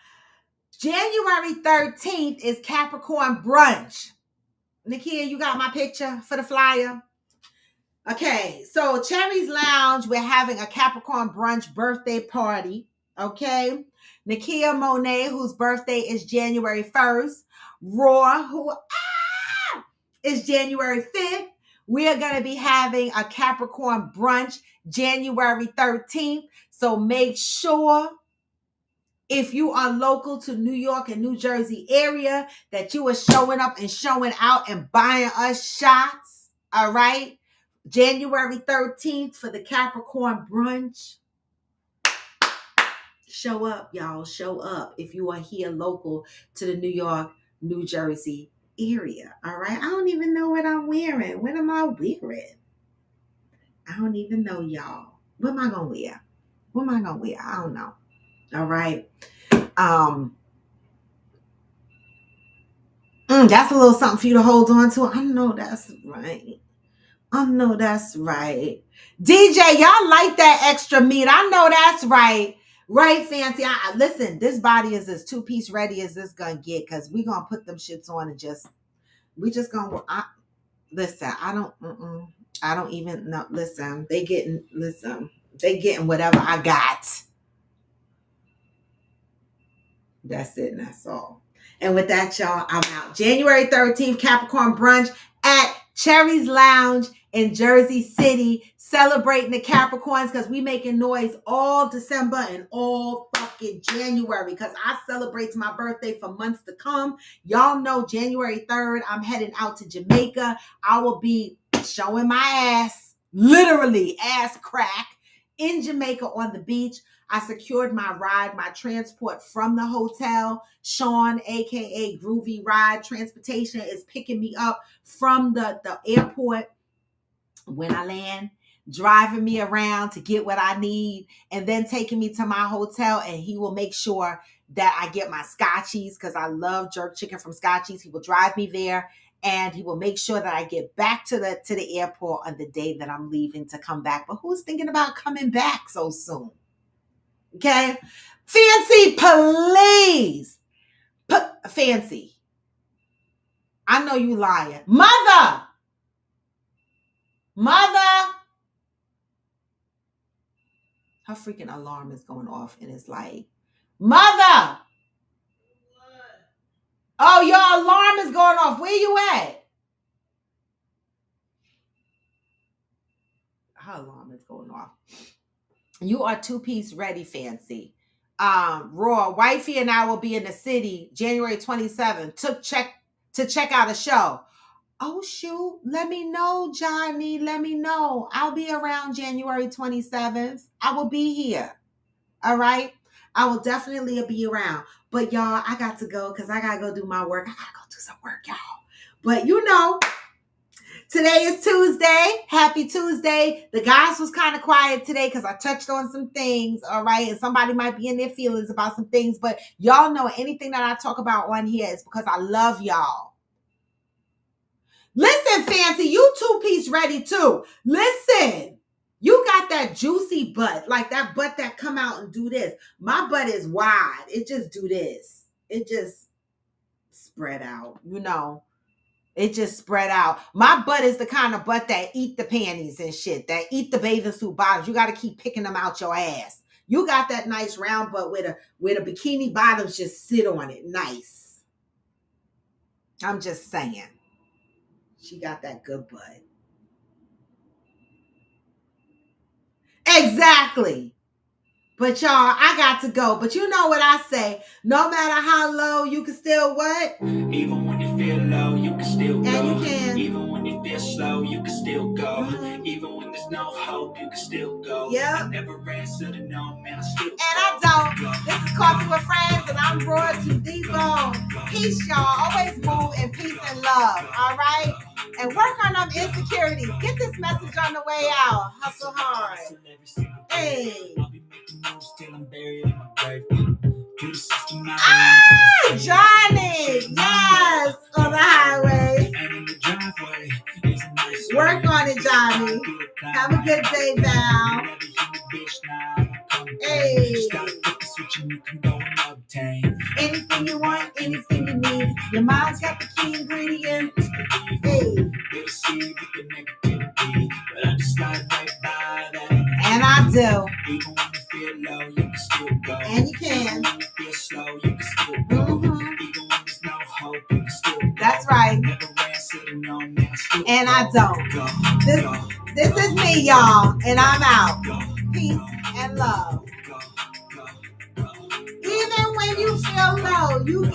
January 13th is Capricorn brunch. Nakia, you got my picture for the flyer? Okay, so Cherry's Lounge, we're having a Capricorn brunch birthday party. Okay, Nakia Monet, whose birthday is January 1st. Roar, who is January 5th. We are going to be having a Capricorn brunch January 13th. So make sure, if you are local to New York and New Jersey area, that you are showing up and showing out and buying us shots. All right. January 13th for the Capricorn brunch. Show up, y'all. Show up if you are here local to the New York, New Jersey area. All right. I don't even know what I'm wearing. What am I wearing? I don't even know, y'all. What am I going to wear? What am I going to wear? I don't know. All right. That's a little something for you to hold on to. I know that's right. I know that's right. DJ, y'all like that extra meat. I know that's right. Right, Fancy. Listen, this body is as two-piece ready as this gonna get, because we gonna put them shits on and we just gonna, listen, I don't even know. Listen, they getting whatever I got. That's it, and that's all. And with that, y'all, I'm out. January 13th, Capricorn brunch at Cherry's Lounge in Jersey City, celebrating the Capricorns, because we making noise all December and all fucking January, because I celebrate my birthday for months to come. Y'all know January 3rd, I'm heading out to Jamaica. I will be showing my ass, literally ass crack, in Jamaica on the beach. I secured my ride, my transport from the hotel. Sean, aka Groovy Ride Transportation, is picking me up from the airport when I land, driving me around to get what I need, and then taking me to my hotel. And he will make sure that I get my Scotchies, because I love jerk chicken from Scotchies. He will drive me there, and he will make sure that I get back to the airport on the day that I'm leaving to come back. But who's thinking about coming back so soon? Okay, Fancy, please. Fancy, I know you lying. Mother, her freaking alarm is going off, and it's like, Mother. Oh, your alarm is going off. Where you at? Her alarm is going off. You are two-piece ready, Fancy. Raw, Wifey and I will be in the city January 27th to check out a show. Oh, shoot. Let me know, Johnny. Let me know. I'll be around January 27th. I will be here. All right. I will definitely be around. But y'all, I got to go because I got to go do my work. I got to go do some work, y'all. But today is Tuesday. Happy Tuesday. The guys was kind of quiet today because I touched on some things. All right. And somebody might be in their feelings about some things. But y'all know anything that I talk about on here is because I love y'all. Listen, Fancy, you two-piece ready too. Listen, you got that juicy butt, like that butt that come out and do this. My butt is wide. It just do this. It just spread out, It just spread out. My butt is the kind of butt that eat the panties and shit, that eat the bathing suit bottoms. You got to keep picking them out your ass. You got that nice round butt where the bikini bottoms just sit on it. Nice. I'm just saying. She got that good butt. Exactly. But y'all, I got to go. But you know what I say. No matter how low, you can still what? Even when you feel low, you can still go. And you can. Even when you feel slow, you can still go. Even when there's no hope, you can still go. Yep. I never answer to no, man, I still And I don't. This is Coffee with Friends, and I'm Roy to the bone. Peace, y'all. Always move in peace and love. All right? And work on them insecurities. Get this message on the way out. Hustle hard. Hey. Johnny! Yes! On the highway. Work on it, Johnny. Have a good day, Val. Hey. Anything you want, anything you need. Your mind's got the key ingredient. Hey. And I do. And you can. That's right. And I don't. This is me, y'all. And I'm out. Peace and love. Even when you feel low, you